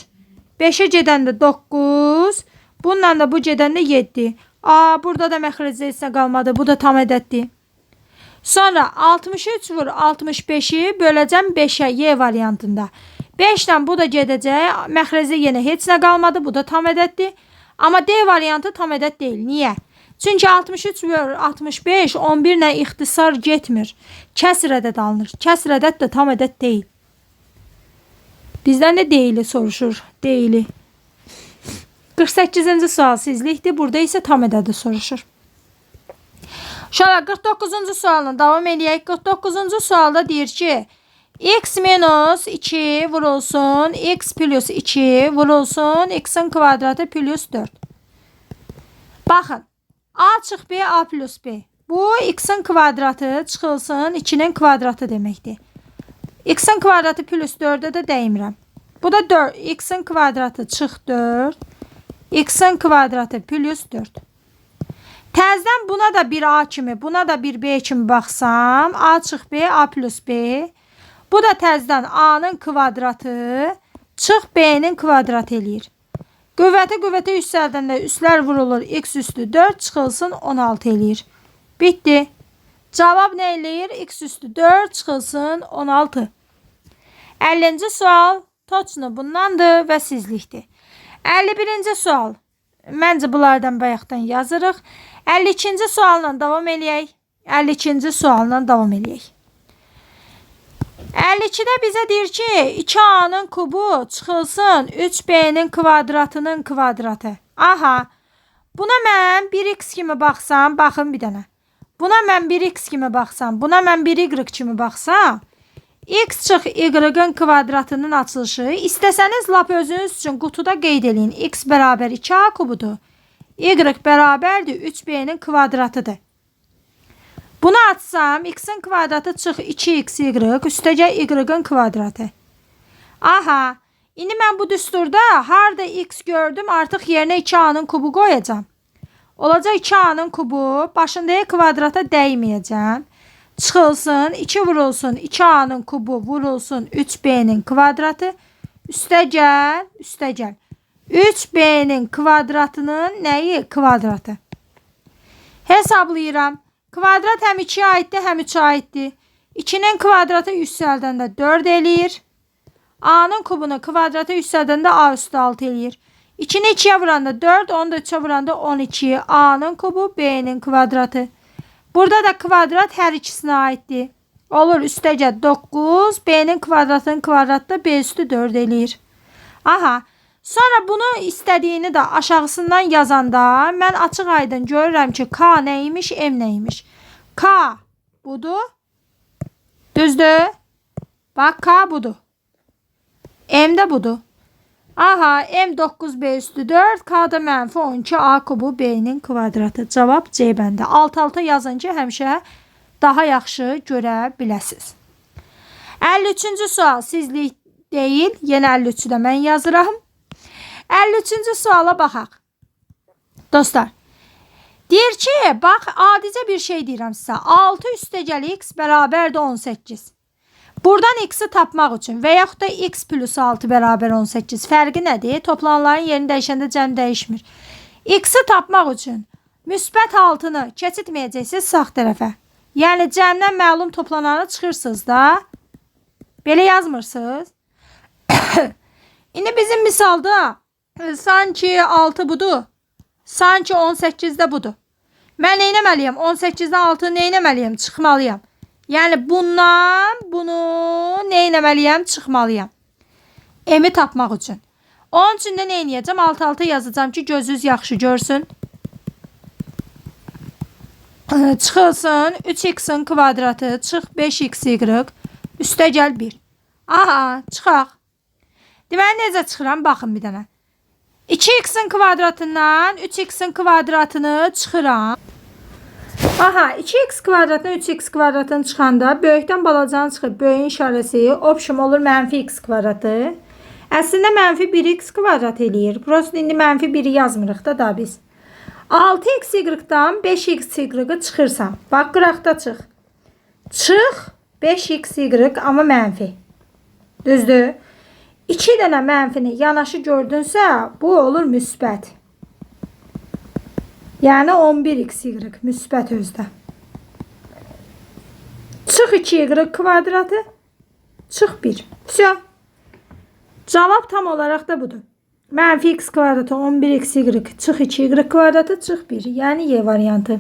5'ə gedəndə 9, bununla da bu gedəndə 7. A, burada da məxrəcdə heç nə qalmadı. Bu da tam ədəddir. Sonra 63 vur 65'i böləcəm 5'ə Y variantında. 5 ilə bu da gedəcək. Məxrəcdə yenə heç nə qalmadı. Bu da tam ədəddir. Amma D variantı tam ədəd deyil. Niyə? Çünki 63 vur 65 11 ilə ixtisar getmir. Kəsr ədəd alınır. Kəsr ədəd də tam ədəd deyil. Bizdən də deyili soruşur. Deyili. 48-ci sual sizlikdir. Burada isə tam ədədi soruşur. Uşaqlar 49-cu sualına davam edək. 49-cu sualda deyir ki, x minus 2 vurulsun, x plus 2 vurulsun, x'in kvadratı plus 4. Baxın, a çıx b, a plus b. Bu x'in kvadratı çıxılsın, 2'nin kvadratı deməkdir. X'in kvadratı plus 4'e də dəymirəm. Bu da 4, x'in kvadratı çıx 4, x'in kvadratı plus 4. Təzdən buna da bir a kimi, buna da bir b kimi baxsam, a çıx b, a plus b. Bu da təzdən a-nın kvadratı çıx b-nin kvadratı eləyir. Qüvvətə üstlərdəndə üstlər vurulur, x üstü 4 çıxılsın 16 eləyir. Bitdi. Cavab nə eləyir? X üstü 4 çıxılsın 16. 50-ci sual toçnu bundandır və sizlikdir. 51-ci sual. Məncə bunlardan bayaqdan yazırıq. 52-ci sualla davam eləyək. 52-ci sualla davam eləyək. 52'də bizə deyir ki, 2a'nın kubu çıxılsın 3b'nin kvadratının kvadratı. Aha, buna mən 1x kimi baxsam, baxın bir dənə. Buna mən 1x kimi baxsam, buna mən 1y kimi baxsam, x çıx y-ın kvadratının açılışı, istəsəniz lap özünüz üçün qutuda qeyd eləyin. X bərabər 2a kubudur. Y bərabərdir 3b'nin kvadratıdır. Bunu atsam, x'in kvadratı çıx 2xy, üstəcə y-ın kvadratı. Aha, indi mən bu düsturda harda x gördüm, artıq yerinə 2a'nın kubu qoyacağım. Olacaq 2a'nın kubu, başındakı kvadrata dəyməyəcəm. Çıxılsın, 2 vurulsun, 2a'nın kubu vurulsun 3b'nin kvadratı. Üstəgəl, 3b'nin kvadratının nəyi? Kvadratı. Hesablayıram. Kvadrat həm 2'ye aiddir, həm 3'e aiddir. 2'nin kvadratı üstəldəndə 4 eləyir. A'nın kubunu kvadratı üstəldəndə a üstü 6 eləyir. 2'ni 2'ye vuranda 4, onu da 3'e vuranda 12. A'nın kubu b'nin kvadratı. Burada da kvadrat hər ikisinə aiddir. Olur üstəcə 9, b'nin kvadratının kvadratı da b üstü 4 eləyir. Aha. Sonra bunu istədiyini də aşağısından yazanda mən açıq aydın görürəm ki, k neymiş, m neymiş. K budur. Düzdür? Bax, k budur. M də budur. Aha, m 9b üstü 4, k da mənfi 12 a kubu b'nin kvadratı. Cavab C bəndə. Alt-alta yazın ki, həmişə daha yaxşı görə biləsiniz. 53-cü sual sizlik deyil. Yenə 53-cü də mən yazıram. 53-cü suala baxaq. Dostlar, deyir ki, bax, adicə bir şey deyirəm sizə. 6 üstəgəl x bərabərdir 18. Buradan x-i tapmaq üçün və yaxud da x plus 6 bərabər 18 fərqi nədir? Toplananların yerini dəyişəndə cəm dəyişmir. X-i tapmaq üçün müsbət 6-nı keçitməyəcəksiniz sağ tərəfə. Yəni, cəmdən məlum toplananı çıxırsınız da. Belə yazmırsınız. İndi bizim misalda sanki 6 budur. Sanki 18 də budur. Mən neynəməliyəm? 18-dən 6 neynəməliyəm? Çıxmalıyam. Yəni bundan bunu neynəməliyəm? Çıxmalıyam. M-i tapmaq üçün. Onun üçün də neynəyəcəm? Alt-alta yazacağım ki, gözünüz yaxşı görsün. Çıxılsın 3x'in kvadratı çıx 5xy üstəgəl 1. Aha, çıxaq. Deməli, necə çıxıram? Baxın bir dənə. 2x'in kvadratından 3x'in kvadratını çıxıram. Aha, 2x kvadratdan 3x kvadratını çıxanda böyükdən balacanı çıxır. Böyüyün işarəsi option olur mənfi x kvadratı. Əslində mənfi 1x kvadrat eləyir. Prosto indi mənfi 1'i yazmırıq da biz. 6xy-dan 5xy çıxırsam. Bax, qıraqda çıx. Çıx 5xy amma mənfi. Düzdür? 2 dənə mənfini yanaşı gördünsə, bu olur müsbət. Yəni 11xy müsbət özdə. Çıx 2y kvadratı, çıx 1. Всё. Cavab tam olaraq da budur. Mənfi x kvadratı 11xy, çıx 2y kvadratı, çıx 1. Yəni Y variantı.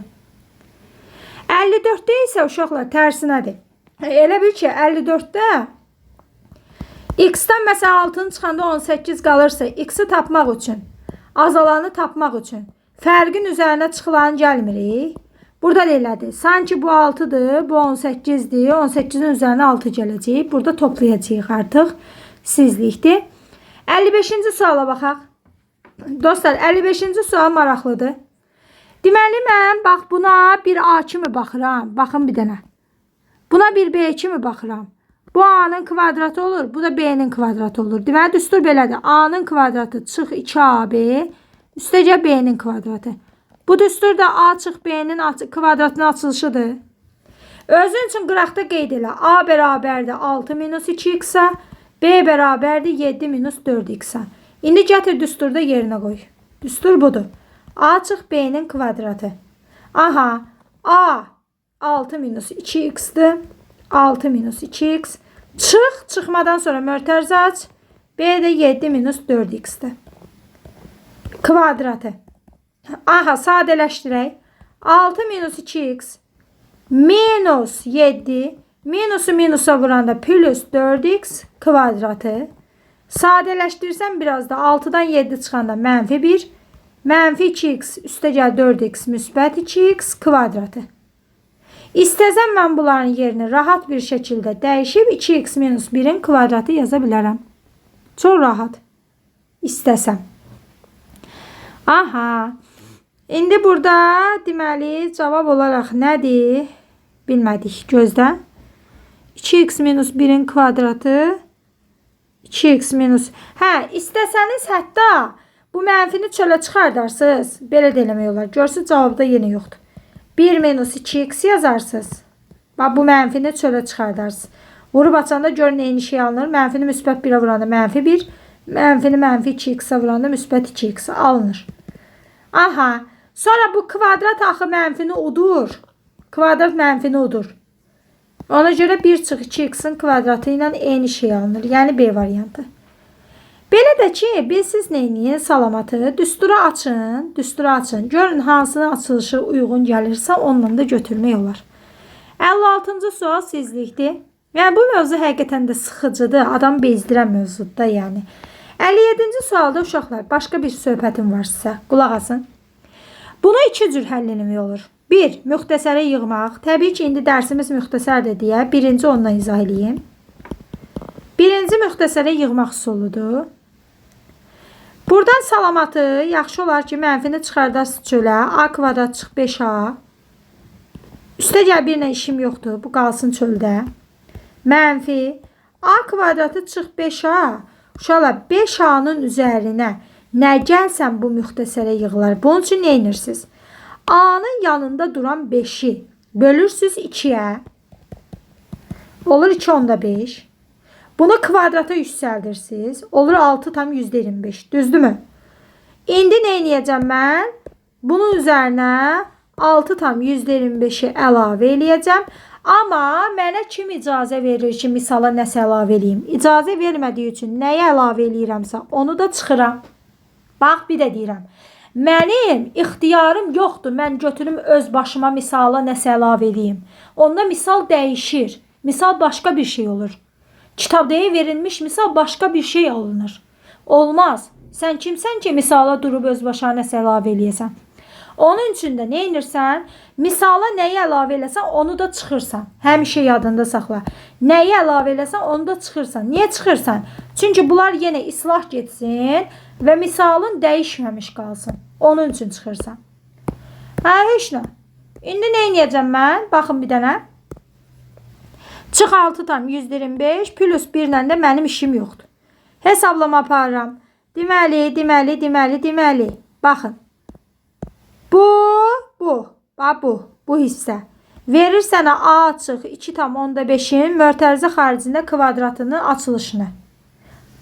54'də isə uşaqlar tərsinədir. Elə bil ki, 54'də x-dan məsələn 6'nın çıxanda 18 qalırsa, x-i tapmaq üçün azalanı tapmaq üçün fərqin üzərinə çıxılan gəlmirik. Burada da elədir. Sanki bu 6'dır, bu 18'dir. 18'in üzərinə 6 gələcək. Burada toplayacağıq artıq. Sizlikdir. 55-ci suala baxaq. Dostlar, 55-ci sual maraqlıdır. Deməli, mən bax buna bir A kimi baxıram. Baxın bir dənə. Buna bir B kimi baxıram. Bu A'nın kvadratı olur. Bu da B'nin kvadratı olur. Deməli, düstur belədir. A'nın kvadratı çıx 2AB. Üstəcə B'nin kvadratı. Bu düstur da A çıx B'nin kvadratının açılışıdır. Özün üçün qıraqda qeyd elə. A bərabərdir 6 minus 2x-a. B bərabərdir 7 minus 4x-a. İndi gətir düsturda yerinə qoy. Düstur budur. A çıx B'nin kvadratı. Aha. A 6 minus 2x'dir. 6 minus 2x. Çıxmadan sonra mörtərz aç. B də 7 minus 4x'dir. Kvadratı. Aha, sadələşdirək. 6 minus 2x minus 7 minusu minusa vuranda plus 4x kvadratı. Sadələşdirsəm biraz da 6'dan 7 çıxanda mənfi 1. Mənfi 2x üstə gəl 4x müsbət 2x kvadratı. İstəsəm mən bunların yerini rahat bir şəkildə dəyişib 2x minus 1'in kvadratı yaza bilərəm. Çox rahat. İstəsəm. Aha. İndi burada deməli cavab olaraq nədir? Bilmədik. Gözlə. 2x minus 1'in kvadratı 2x minus. Hə, istəsəniz hətta bu mənfini çölə çıxardarsınız. Belə də eləmək olar. Görsünüz cavabda yenə yoxdur. 1 minus 2x yazarsınız. Bax, bu mənfini çölə çıxardarsınız. Vurub açanda görün eyni şey alınır. Mənfini müsbət 1'ə vuranda mənfi 1. Mənfini mənfi 2x-a vuranda müsbət 2x alınır. Aha. Sonra bu kvadrat axı mənfini udur. Kvadrat mənfini udur. Ona görə 1 çıx 2x'in kvadratı ilə eyni şey alınır. Yəni B variantı. Belə də ki, siz neyini salamatı düsturu açın. Düsturu açın. Görün hansının açılışı uyğun gəlirsə onunla da götürmək olar. 56-cı sual sizlikdir. Yəni bu mövzu həqiqətən də sıxıcıdır. Adam bezdirən mövzudur da yəni. 57-ci sualda uşaqlar başqa bir söhbətim var sizə. Qulaq asın. Bunu iki cür həll etmək olur. 1. Müxtəsərə yığmaq. Təbii ki, indi dərsimiz müxtəsərdir deyə birinci ondan izah edeyim. Birinci müxtəsərə yığmaq üsuludur. Buradan salamatı yaxşı olar ki, mənfini çıxardarsınız çölə. A kvadrat çıx 5A. Üstə gəl 1 ilə işim yoxdur. Bu qalsın çöldə. Mənfi A kvadratı çıx 5A. Uşaqlar 5A'nın üzərinə nə gəlsən bu müxtəsərə yığılar. Bunun üçün nə edirsiniz? A'nın yanında duran 5'i bölürsünüz 2'ye. Olur 2 onda 5. Bunu kvadrata yüksəldirsiniz. Olur 6 tam %25. Düzdür mü? İndi nə edəcəm mən? Bunun üzərinə 6 tam %25'i əlavə eləyəcəm. Amma mənə kim icazə verir ki, misala nəsə əlavə eləyim? İcazə vermədiyi üçün nəyə əlavə eləyirəmsə onu da çıxıram. Bax, bir də deyirəm. Mənim ixtiyarım yoxdur. Mən götürüm öz başıma misala nəsə əlavə eləyim. Onda misal dəyişir. Misal başqa bir şey olur. Kitabda verilmiş misal başqa bir şey alınır. Olmaz. Sən kimsən ki misala durub öz başına nəsə əlavə eləyəsən? Onun üçün də nə edirsən? Misala nəyi əlavə eləsən onu da çıxırsan. Həmişə yadında saxla. Nəyi əlavə eləsən onu da çıxırsan. Niyə çıxırsan? Çünki bunlar yenə islah getsin və misalın dəyişməmiş qalsın. Onun üçün çıxırsan. Hə, heç nə. İndi nə edəcəm mən? Baxın bir dənə. Çıx 6 tam 125 plus 1 ilə də mənim işim yoxdur. Hesablama aparıram. Deməli. Baxın. Bu hissə. Verir sənə A çıx 2 tam onda 5'in mörtərizə xaricində kvadratının açılışını.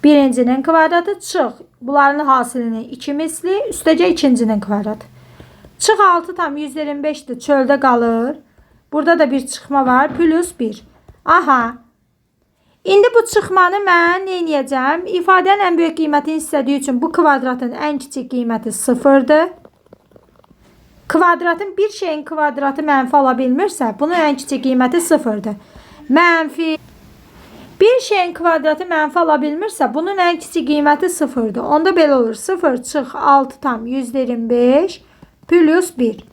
Birincinin kvadratı çıx. Bunların hasilini 2 misli. Üstəcə ikincinin kvadratı. Çıx 6 tam 125'dir. Çöldə qalır. Burada da bir çıxma var. Plus 1. Aha. İndi bu çıxmanı mən nə edəcəm? İfadənin ən böyük qiymətini istədiyi üçün bu kvadratın ən kiçik qiyməti 0'dır. Kvadratın bir şeyin kvadratı mənfi ala bilmirsə, bunun ən kiçik qiyməti 0'dır. Mənfi Bir şeyin kvadratı mənfi ala bilmirsə, bunun ən kiçik qiyməti 0-dır. Onda belə olur. 0 çıx 6 tam %25 plus 1.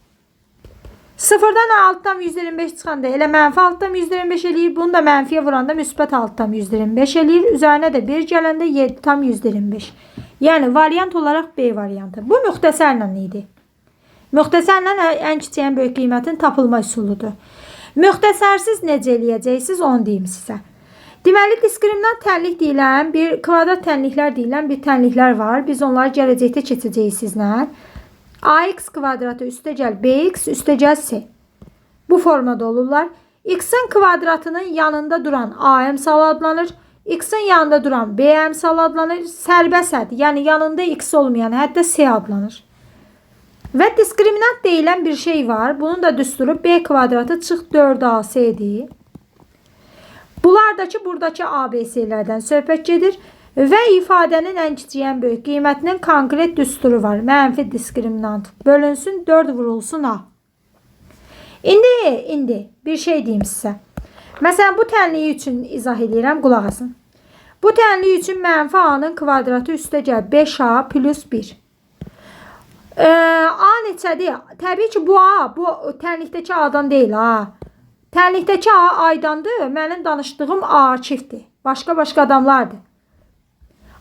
0-dan 6 tam %25 çıxanda elə mənfi 6 tam %25 eləyir. Bunu da mənfiyə vuranda müsbət 6 tam %25 eləyir. Üzərinə də 1 gələndə 7 tam %25. Yəni variant olaraq B variantı. Bu müxtəsərlə idi. Müxtəsərlə ən kiçik ən böyük qiymətin tapılma üsuludur. Müxtəsərsiz necə eləyəcəksiniz onu deyim sizə. Deməli, diskriminant tənlik deyilən, bir kvadrat tənliklər deyilən bir tənliklər var. Biz onları gələcəkdə keçəcəyik sizlə. AX kvadratı üstəgəl BX üstəgəl C. Bu formada olurlar. X-in kvadratının yanında duran A əmsalı adlanır. X-in yanında duran B əmsalı adlanır. Sərbəst, yəni yanında X olmayan hətta C adlanır. Və diskriminant deyilən bir şey var. Bunun da düsturu B kvadratı çıx 4AC-dir. Bulardakı, buradakı ABC-lərdən söhbət gedir və ifadənin ən kiçik ən böyük qiymətinin konkret düsturu var. Mənfi diskriminant bölünsün 4 vurulsun A. İndi bir şey deyim sizə. Məsələn, bu tənliyi üçün izah edirəm, qulaq asın. Bu tənliyi üçün mənfi A-nın kvadratı üstəgəl 5A plus 1. A neçədir? Təbii ki, bu A, bu tənlikdəki A-dan deyil ha. Tənlikdəki A aydandır. Mənim danışdığım Akifdir. Başqa adamlardır.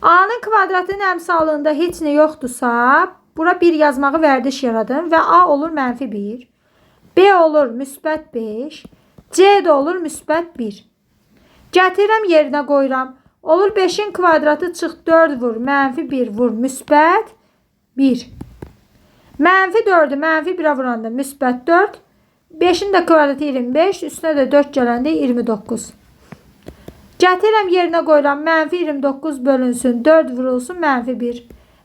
A-nın kvadratının əmsalında heç nə yoxdursa, bura 1 yazmağı vərdiş yaradım və A olur mənfi 1. B olur müsbət 5. C də olur müsbət 1. Gətirirəm yerinə qoyuram. Olur 5-in kvadratı çıx 4 vur, mənfi 1 vur, müsbət 1. Mənfi 4'ü mənfi 1'ə vuranda müsbət 4. 5'in də kvadratı 25. Üstünə də 4 gələndə 29. Gətirirəm yerinə qoyuram. Mənfi 29 bölünsün. 4 vurulsun mənfi 1.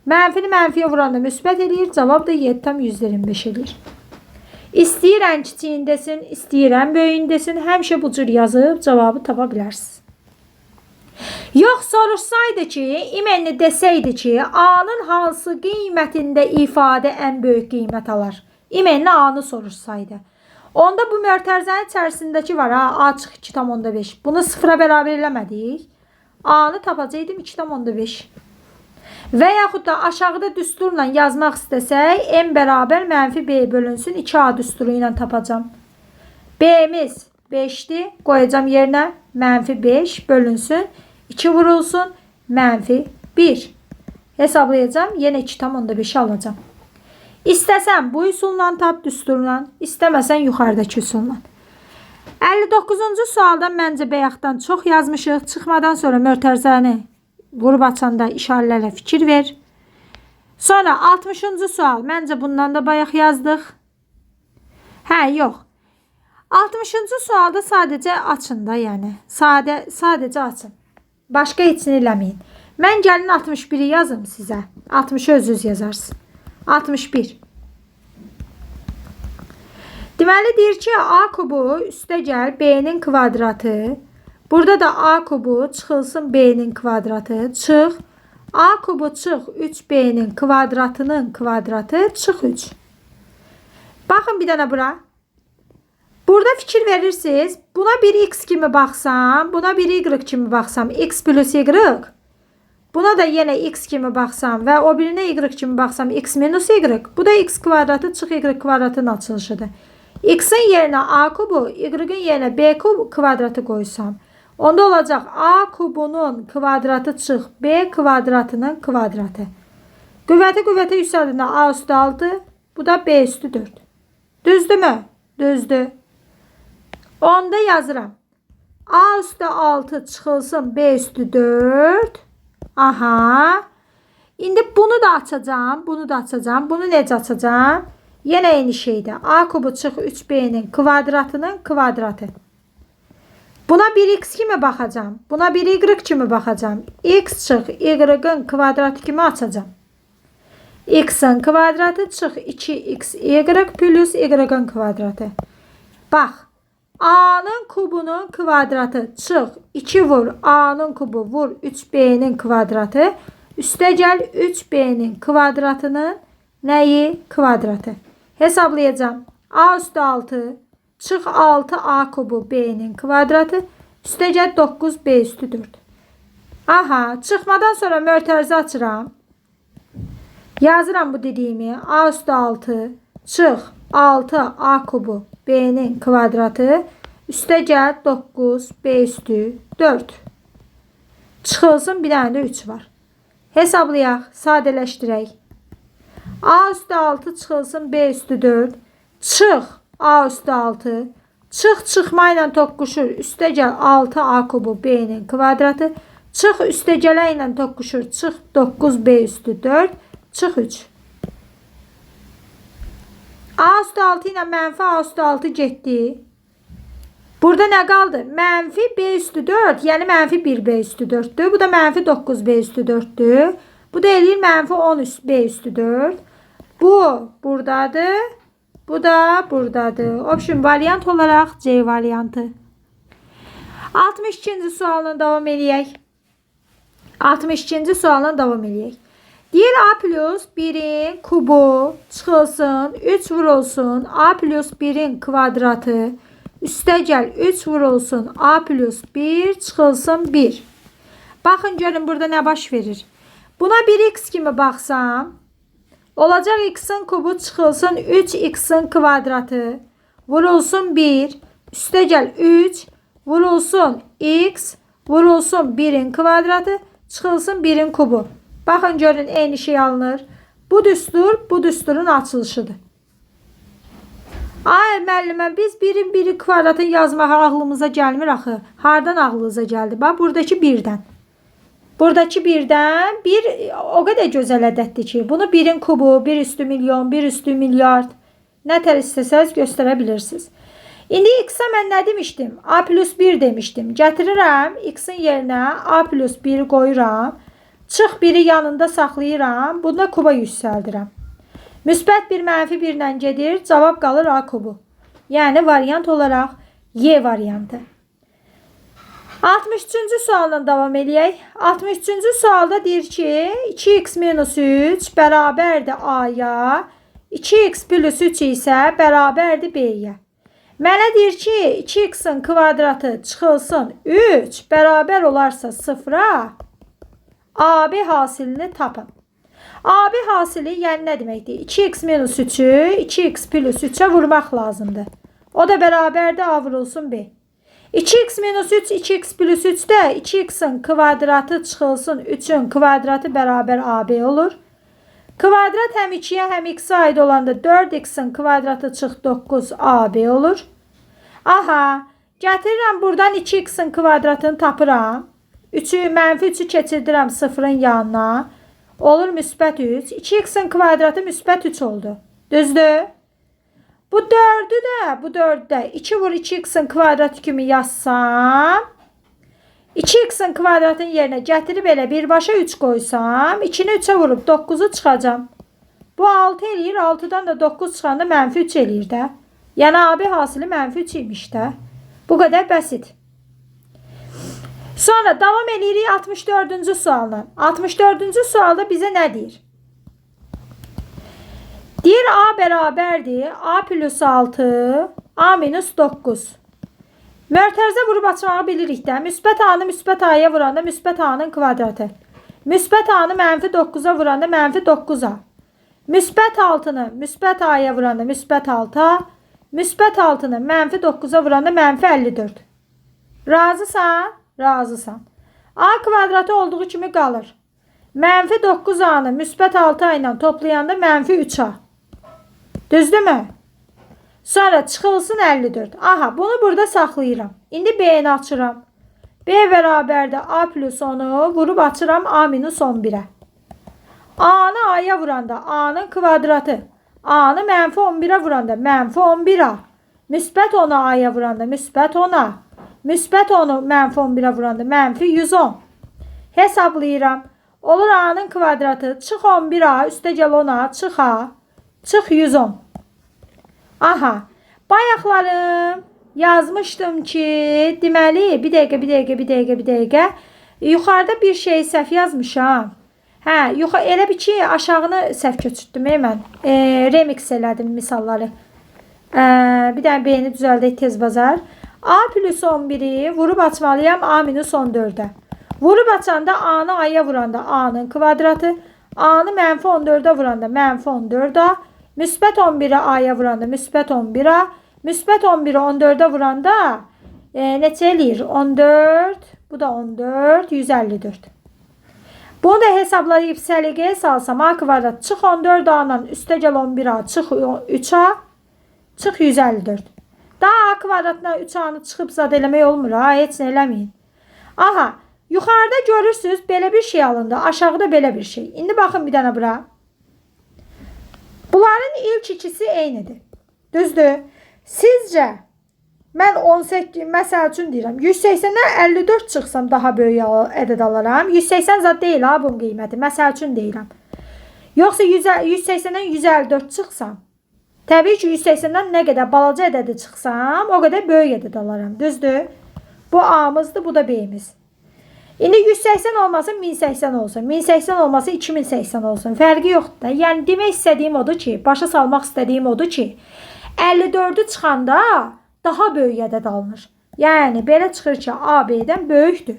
Mənfini mənfiyə vuranda müsbət eləyir. Cavab da 7 tam %25 eləyir. İstəyirən kiçiyindesin, istəyirən böyüyündesin. Həmişə bu cür yazıb cavabı tapa bilərsiniz. Yox, soruşsaydı ki, imenli desəydi ki, A-nın hansı qiymətində ifadə ən böyük qiymət alar? İmenli A-nı soruşsaydı. Onda bu mötərizənin içərisindəki var ha, A çıx 2,5. Bunu 0'a bərabər eləmədik. A-nı tapacaqdım 2,5. Və yaxud da aşağıda düsturla yazmaq istəsək, M bərabər mənfi B bölünsün 2A düsturu ilə tapacam. B'miz 5'dir. Qoyacam yerinə mənfi 5 bölünsün 2 vurulsun mənfi 1. Hesablayacam. Yenə 2,5 alacam. İstəsən bu üsulla tap düsturla, istəməsən yuxarıdakı üsulla. 59-cu sualdan məncə bayaqdan çox yazmışıq. Çıxmadan sonra mötərizəni vurub açanda işarələrə fikir ver. Sonra 60-cı sual. Məncə bundan da bayaq yazdıq. Yox. 60-cı sualda sadəcə açın da, yəni. Sadəcə açın. Başqa heç nə eləməyin. Mən gəlin 61'i yazım sizə. 60'ı öz yazarsın. 61. Deməli deyir ki, A kubu üstəgəl B-nin kvadratı. Burada da A kubu çıxılsın B-nin kvadratı. Çıx. A kubu çıx 3B-nin kvadratının kvadratı çıx 3. Baxın bir dənə bura. Burada fikir verirsiniz. Buna bir X kimi baxsam, buna bir Y kimi baxsam. X plus Y. Buna da yenə X kimi baxsam və o birinə Y kimi baxsam X minus Y. Bu da X kvadratı çıx Y kvadratının açılışıdır. X'in yerinə A kubu, Y'in yerinə B kvadratı qoysam. Onda olacaq A kubunun kvadratı çıx B kvadratının kvadratı. Qüvvətə yüksəldiyində A üstü 6, bu da B üstü 4. Düzdürmü? Düzdür. Onda yazıram. A üstü 6 çıxılsın B üstü 4. Aha. İndi bunu da açacağım. Bunu necə açacağım? Yenə eyni şeydə. A kubu çıx 3B'nin kvadratının kvadratı. Buna bir X kimi baxacağım. Buna bir Y kimi baxacağım. X çıx Y'ın kvadratı kimi açacağım. X'in kvadratı çıx 2XY plus Y'ın kvadratı. Bax. A'nın kubunun kvadratı çıx 2 vur A'nın kubu vur 3B'nin kvadratı. Üstəgəl 3B'nin kvadratının nəyi? Kvadratı. Hesablayacağım. A üstü 6 çıx 6 A kubu B'nin kvadratı Üstəgəl 9 B üstü 4. Aha, çıxmadan sonra mötərizə açıram. Yazıram bu dediyimi. A üstü 6 çıx 6 A kubu B'nin kvadratı üstəgəl 9 B üstü 4. Çıxılsın bir dənə də 3 var. Hesablayaq, sadələşdirək. A üstü 6 çıxılsın B üstü 4. Çıx A üstü 6. Çıx çıxma ilə toqquşur. Üstəgəl 6 A kubu B'nin kvadratı. Çıx üstəgələ ilə toqquşur. Çıx 9 B üstü 4. Çıx 3. A üstü 6 ilə mənfi A üstü 6 getdi. Burada nə qaldı? Mənfi B üstü 4. Yəni mənfi 1 B üstü 4'dür. Bu da mənfi 9 B üstü 4'dür. Bu da eləyir mənfi 10 B üstü 4. Bu buradadır. Bu da buradadır. Option variant olaraq C variantı. 62-ci sualına davam eləyək. 62-ci sualına davam eləyək. Deyir A plus 1'in kubu çıxılsın. 3 vurulsun. A plus 1'in kvadratı. Üstəgəl 3 vurulsun. A plus 1 çıxılsın 1. Baxın görün burada nə baş verir. Buna 1x kimi baxsam. Olacaq x'in kubu çıxılsın 3x'in kvadratı. Vurulsun 1. Üstəgəl 3. Vurulsun x. Vurulsun 1'in kvadratı. Çıxılsın 1'in kubu. Baxın görün eyni şey alınır. Bu düstur bu düsturun açılışıdır. Ay müəllimə biz 1'in 1'i kvadratını yazmaq ağlımıza gəlmir axı. Hardan ağlınıza gəldi? Bax buradakı 1'dən. Buradakı 1'dən 1 o qədər gözəl ədəddir ki, bunu 1'in kubu, 1 üstü milyon, 1 üstü milyard nə tər istəsəz göstərə bilirsiniz. İndi x'ə mən nə demişdim? A plus 1 demişdim. Gətirirəm x'in yerinə A plus 1'i qoyuram. Çıx 1'i yanında saxlayıram. Bunda kuba yüksəldirəm. Müsbət 1 mənfi 1 ilə gedir. Cavab qalır A kubu. Yəni variant olaraq Y variantı. 63-cü sualdan davam eləyək. 63-cü sualda deyir ki 2x minus 3 bərabərdir A-ya. 2x plus 3 isə bərabərdir B-yə. Mənə deyir ki 2x'in kvadratı çıxılsın 3 bərabər olarsa 0'a AB hasilini tapın. AB hasili yəni nə deməkdir? 2x minus 3'ü 2x plus 3'ə vurmaq lazımdır. O da bərabərdir A vurulsun B. 2x minus 3 2x plus 3'də 2x'in kvadratı çıxılsın 3'ün kvadratı bərabər AB olur. Kvadrat həm 2'yə həm x'ə aid olanda 4x'in kvadratı çıx 9 AB olur. Aha, gətirirəm buradan 2x'in kvadratını tapıram. 3'ü mənfi 3'ü keçirdirəm 0'ın yanına. Olur müsbət 3. 2x'in kvadratı müsbət 3 oldu. Düzdür? Bu 4'ü də, bu 4'ü də 2 vur 2x'in kvadratı kimi yazsam. 2x'in kvadratın yerinə gətirib elə birbaşa 3 qoysam. 2'ni 3'ə vurub 9'u çıxacam. Bu 6 eləyir. 6'dan da 9 çıxanda mənfi 3 eləyir də. Yəni AB hasili mənfi 3 imiş də. Bu qədər bəsit. Sonra davam edirik 64-cü sualla. 64-cü sualda bizə nə deyir? Deyir A bərabərdir. A plus 6, A minus 9. Mötərizə vurub açmağı bilirik də. Müsbət A-nı müsbət A-ya vuranda müsbət A-nın kvadratı. Müsbət A-nı mənfi 9'a vuranda mənfi 9A. Müsbət 6'nı müsbət A-ya vuranda müsbət 6A. Müsbət 6'nı mənfi 9'a vuranda mənfi 54. Razısan? Razısan. A kvadratı olduğu kimi qalır. Mənfi 9A'nı müsbət 6A ilə toplayanda mənfi 3A. Düzdürmü? Sonra çıxılsın 54. Aha, bunu burada saxlayıram. İndi B'ni açıram. B bərabərdə A plus 10'u vurub açıram A minus 11'ə. A'nı A'ya vuranda A'nın kvadratı. A'nı mənfi 11'ə vuranda mənfi 11A. Müsbət 10'u A'ya vuranda müsbət 10A. Müsbət 10'u mənfi 11'ə vuranda mənfi 110. Hesablayıram. Olur A'nın kvadratı. Çıx 11A. Üstəgəl 10A. Çıx A. Çıx 110. Aha. Bayaqlarım yazmışdım ki deməli bir dəqiqə. Yuxarıda bir şey səhv yazmışam. Hə, elə bir ki aşağını səhv köçürtdüm mən. Remix elədim misalları. Bir dənə beyni düzəldək tez bazar. A plus 11'i vurub açmalıyam A minus 14'ə. Vurub açanda A'nı A'ya vuranda A'nın kvadratı, A'nı mənfi 14'ə vuranda mənfi 14A, müsbət 11'i A'ya vuranda müsbət 11A, müsbət 11'i 14'ə vuranda neçə eləyir? 14, bu da 14, 154. Bunu da hesablayıb səliqəyə salsam A kvadrat çıx 14A'dan üstə gəl 11A çıx 3A çıx 154. Daha A kvadratdan 3A'nı çıxıb zad eləmək olmur ha, heç nə eləməyin. Aha, yuxarıda görürsünüz belə bir şey alındı, aşağıda belə bir şey. İndi baxın bir dənə bura. Bunların ilk ikisi eynidir. Düzdür? Sizcə mən 18 məsəl üçün deyirəm 180-dən 54 çıxsam daha böyük ədəd alaram. 180 zad deyil ha bunun qiyməti. Məsəl üçün deyirəm. Yoxsa 180-dən 154 çıxsam, təbii ki 180-dən nə qədər balaca ədədi çıxsam, o qədər böyük ədəd alaram. Düzdür? Bu A'mızdır, bu da B'miz. İndi 180 olmasın 1080 olsun. 1080 olmasın 2080 olsun. Fərqi yoxdur da. Yəni demək istədiyim odur ki, başa salmaq istədiyim odur ki, 54'ü çıxanda daha böyük ədəd alınır. Yəni belə çıxır ki, A B'dən böyükdür.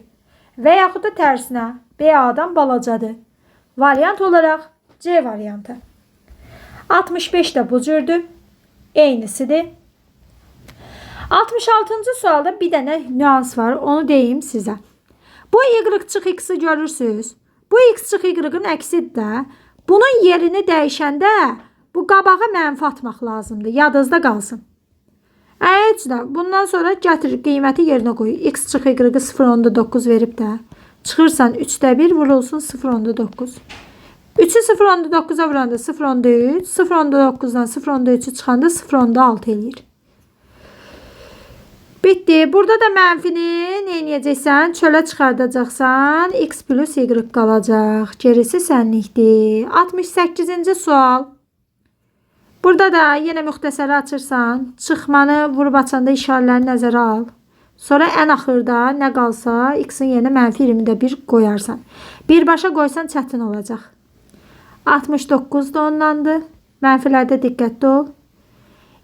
Və yaxud da tərsinə, B A'dan balacadır. Variant olaraq C variantı. 65 də bu cürdür. Eynisidir. 66-cı sualda bir dənə nüans var. Onu deyim sizə. Bu y çıx x'i görürsünüz. Bu x çıx y-ın əksidir də. Bunun yerini dəyişəndə bu qabağa mənfi atmaq lazımdır. Yadınızda qalsın. Heç də bundan sonra gətir qiyməti yerinə qoy. X çıx y-ı 0.9 verib də. Çıxırsan 3'də 1 vurulsun 0.9. 3'ü 0.9'a vuranda 0.3. 0.9'dan 0.3'ü çıxanda 0.6 eləyir. Bitti. Burada da mənfini neynəyəcəksən? Çölə çıxardacaqsan. X plus y qalacaq. Gerisi sənlikdir. 68-ci sual. Burada da yenə müxtəsəri açırsan. Çıxmanı vurub açanda işarələri nəzərə al. Sonra ən axırda nə qalsa x-in yerinə mənfi 21 qoyarsan. Birbaşa qoysan çətin olacaq. 69 da ondandır. Mənfilərdə diqqətli ol.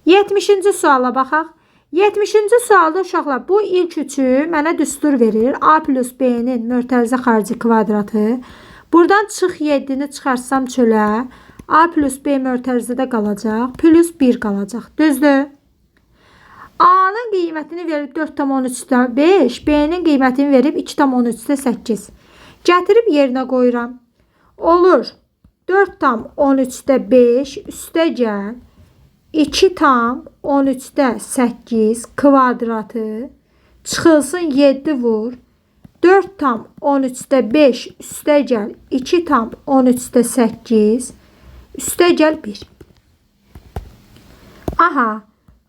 70-ci suala baxaq. 70-ci sualda uşaqlar bu ilk üçü mənə düstur verir. A plus B'nin mörtərizə xarici kvadratı. Buradan çıx 7'ni çıxarsam çölə. A plus B mörtərizədə qalacaq. Plus 1 qalacaq. Düzdür? A'nın qiymətini verib 4,13'də 5. B'nin qiymətini verib 2,13'də 8. Gətirib yerinə qoyuram. Olur. 4,13'də 5 üstə gəl. 2,13'də 8 kvadratı çıxılsın 7 vur. 4,13'də 5 üstə gəl. 2,13'də 8 üstə gəl 1. Aha.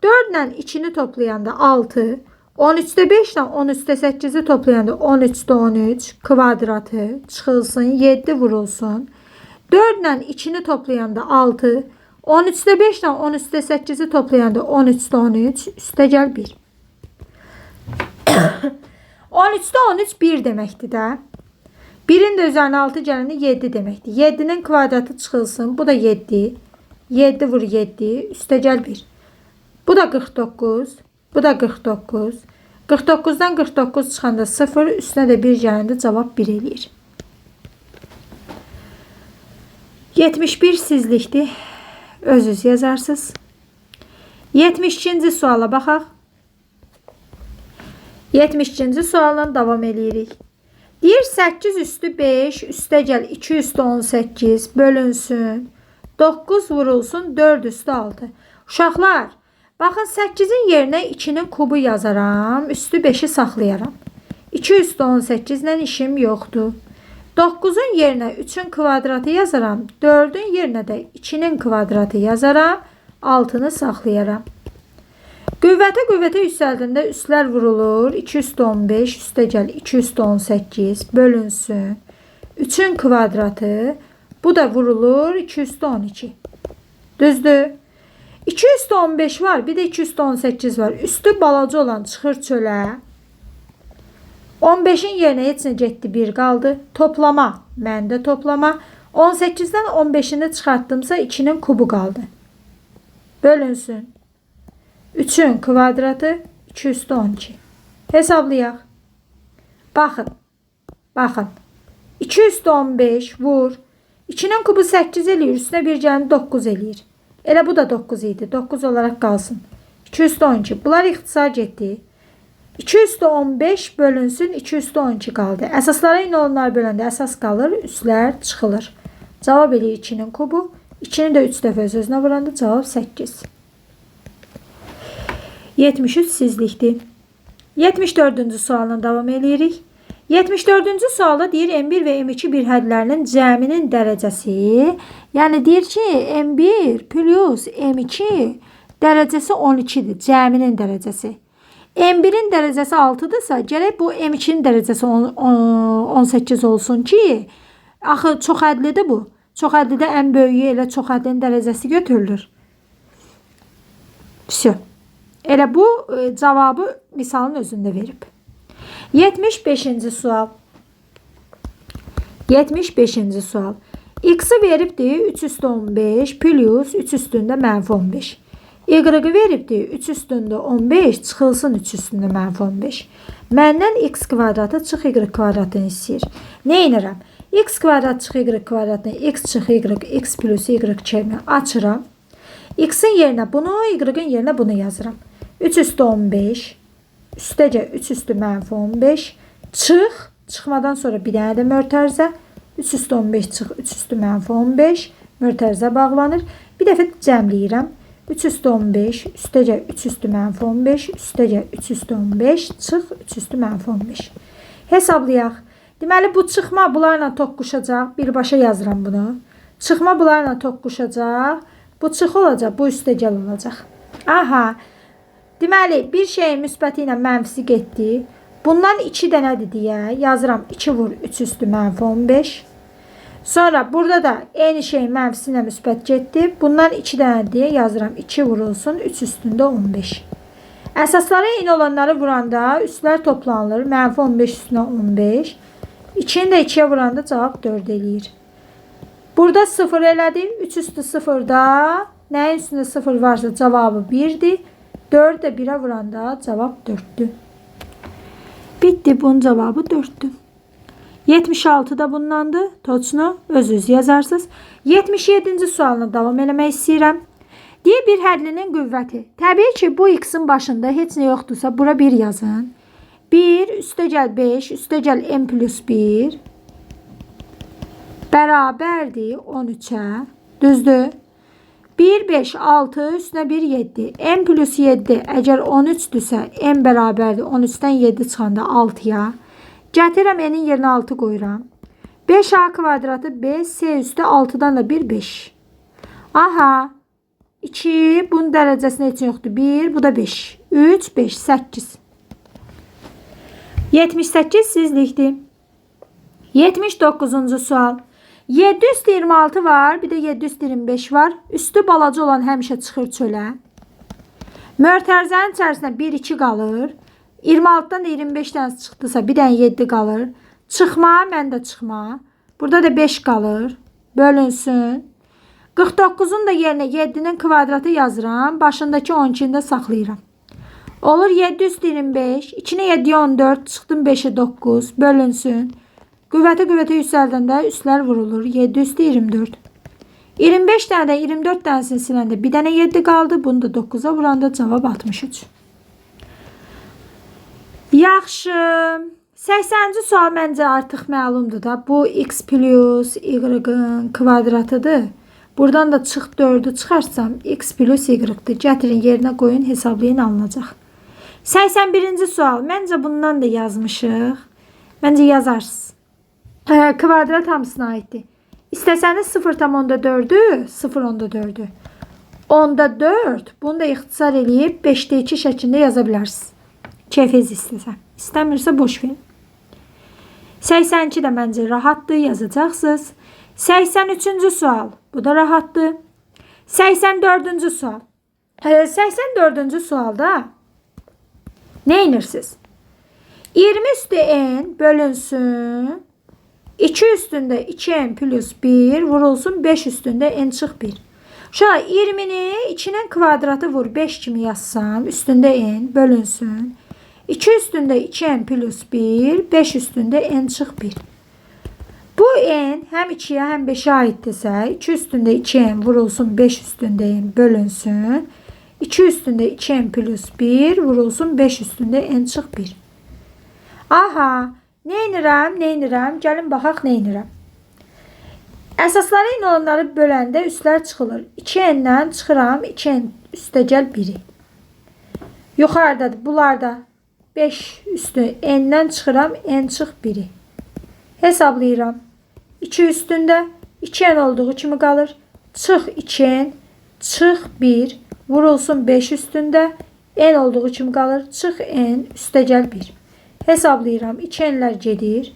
4 ilə 2'ni toplayanda 6. 13'də 5 ilə 13'də 8'i toplayanda 13'də 13 kvadratı çıxılsın 7 vurulsun. 4 ilə 2'ni toplayanda 6. 13'də 5 ilə 13'də 8'i toplayanda 13'də 13 üstə gəl 1. 13'də 13 1 deməkdir də. 1'in də üzərinə 6 gələndə 7 deməkdir. 7'nin kvadratı çıxılsın. Bu da 7. 7 vur 7 üstə gəl 1. Bu da 49. Bu da 49. 49'dan 49 çıxanda 0 üstünə də 1 gələndə cavab 1 eləyir. 71 sizlikdir. Özünüz yazarsınız. 72-ci suala baxaq. 72-ci sualla davam edirik. Deyir 8 üstü 5 üstə gəl 2 üstü 18 bölünsün. 9 vurulsun 4 üstü 6. Uşaqlar, baxın 8'in yerinə 2'nin kubu yazaram. Üstü 5'i saxlayaram. 2 üstü 18 ilə işim yoxdur. 9'un yerinə 3'ün kvadratı yazaram. 4'ün yerinə də 2'nin kvadratı yazaram. 6'nı saxlayaram. Qüvvətə yüksəldində üstlər vurulur. 2 üstü 15 üstə gəl 2 üstü 18 bölünsün. 3'ün kvadratı. Bu da vurulur 2 üstü 12. Düzdür? 2 üstü 15 var. Bir də 2 üstü 18 var. Üstü balaca olan çıxır çölə. 15'in yerinə heç nə getdi 1 qaldı. Toplama. Məndə toplama. 18'dən 15'ini çıxartdımsa 2'nin kubu qaldı. Bölünsün. 3'ün kvadratı 2 üstü 12. Hesablayaq. Baxın. 2 üstü 15 vur. 2'nin kubu 8 eləyir. Üstünə bir gəlini 9 eləyir. Elə bu da 9 idi. 9 olarak qalsın. 2 üstü 12. Bunlar ixtisar getdi. 2 üstü 15 bölünsün. 2 üstü 12 qaldı. Əsaslara eyni olanlar böləndə əsas qalır. Üstlər çıxılır. Cavab eləyir 2'nin kubu. 2'ni də 3 dəfə öz-özünə vuranda cavab 8. 73 sizlikdir. 74-cü sualına davam edirik. 74-cü sualda deyir M1 və M2 bir hədlərinin cəminin dərəcəsi, yəni deyir ki, M1 plus M2 dərəcəsi 12-dir, cəminin dərəcəsi. M1-in dərəcəsi 6-dırsa, gərək bu M2-nin dərəcəsi 18 olsun ki, axı çox hədlidir bu. Çox hədlidə ən böyüyü elə çox hədlinin dərəcəsi götürülür. Elə bu cavabı misalın özündə verib. 75-ci sual. 75-ci sual. X-i veribdir 3 üstü 15 plus 3 üstündə mənfi 15. Y-i veribdir 3 üstündə 15 çıxılsın 3 üstündə mənfi 15. Məndən x kvadratı çıx y kvadratını istəyir. Nə edirəm? X kvadrat çıx y kvadratını x çıx y, x plus y çevirməni açıram. X-in yerinə bunu, y-in yerinə bunu yazıram. 3 üstü 15 üstəcə 3 üstü mənfi 15 çıxmadan sonra bir dənə də mörtərizə 3 üstü 15 çıx 3 üstü mənfi 15 mörtərizə bağlanır. Bir dəfə cəmləyirəm. 3 üstü 15 üstəcə 3 üstü mənfi 15 üstəcə 3 üstü 15 çıx 3 üstü mənfi 15. Hesablayaq. Deməli bu çıxma bunlarla toqquşacaq. Birbaşa yazıram bunu. Çıxma bunlarla toqquşacaq. Bu çıx olacaq, bu üstəcəl olacaq. Aha. Deməli, bir şeyin müsbəti ilə mənfisi getdi. Bundan 2 dənədir deyə yazıram. 2 vur 3 üstü mənfi 15. Sonra burada da eyni şeyin mənfisi ilə müsbət getdi. Bundan 2 dənədir deyə yazıram. 2 vurulsun 3 üstündə 15. Əsaslara eyni olanları vuranda üstlər toplanılır. Mənfi 15 üstünə 15. 2'ni də 2'yə vuranda cavab 4 eləyir. Burada 0 elədim. 3 üstü 0'da nəyin üstündə 0 varsa cavabı 1'dir. 4 də 1'ə vuranda cavab 4'dür. Bitti. Bunun cavabı 4'dür. 76 da bundandır. Toçunu öz yazarsınız. 77-ci sualına davam eləmək istəyirəm. Deyir bir hədlinin qüvvəti. Təbii ki bu x'in başında heç nə yoxdursa bura 1 yazın. 1 üstəgəl 5 üstəgəl m plus 1 bərabərdir 13'ə. Düzdür? 1, 5, 6 üstünə 1, 7. M plus 7 əgər 13'dürsə m bərabərdir 13'dən 7 çıxanda 6'ya. Gətirəm n'in yerinə 6 qoyuram. 5a kvadratı 5 s üstü 6'dan da 1, 5. Aha. 2 bunun dərəcəsində heç yoxdur. 1 bu da 5. 3, 5, 8. 78 sizlikdir. 79-cu sual. 726 var, bir də 725 var. Üstü balaca olan həmişə çıxır çölə. Mörtərizənin içərisində 1, 2 qalır. 26'dan da 25 dənəsi çıxdısa bir dənə 7 qalır. Çıxma, məndə çıxma. Burada da 5 qalır. Bölünsün. 49'un da yerinə 7'nin kvadratı yazıram. Başındakı 12'ni də saxlayıram. Olur 7 üstü 25. 2'ni 7'ye 14. Çıxdım 5'e 9. Bölünsün. Qüvvətə yüksəldəndə üstlər vurulur. 7 üstü 24. 25 dənədən 24 dənəsini siləndə bir dənə 7 qaldı. Bunu da 9'a vuranda cavab 63. Yaxşı. 80-ci sual məncə artıq məlumdur da. Bu x plus y-ın kvadratıdır. Buradan da çıx 4'ü çıxarsam x plus y-dır. Gətirin yerinə qoyun, hesablayın alınacaq. 81-ci sual. Məncə bundan da yazmışıq. Məncə yazarsınız. Kvadrat hamısına aiddir. İstəsəniz 0,4'ü 0,4'ü 10'da 4 bunu da ixtisar eləyib 5'də 2 şəklində yaza bilərsiniz. Keyfiniz istəsə. İstəmirsə boş verin. 82 də məncə rahatdır, yazacaqsınız. 83-cü sual. Bu da rahatdır. 84-cü sual. 84-cü sualda nə edirsiniz? 20 üstü n bölünsün. 2 üstündə 2n plus 1 vurulsun 5 üstündə n çıx 1. Uşaqlar 20'ni 2'nin kvadratı vur 5 kimi yazsam üstündə n bölünsün. 2 üstündə 2n plus 1, 5 üstündə n çıx 1. Bu n həm 2'yə həm 5'ə aiddirsə 2 üstündə 2n vurulsun 5 üstündə n bölünsün. 2 üstündə 2n plus 1 vurulsun 5 üstündə n çıx 1. Aha, neynirəm? Gəlin baxaq neynirəm. Əsasları eyni olanları böləndə üstlər çıxılır. 2n-dən çıxıram 2n üstəgəl 1'i. Yuxarıdadır. Bunlarda 5 üstü n-dən çıxıram n çıx 1'i. Hesablayıram. 2 üstündə 2n olduğu kimi qalır. Çıx 2n, çıx 1, vurulsun 5 üstündə n olduğu kimi qalır. Çıx n üstəgəl 1. Hesablayıram. 2n'lər gedir.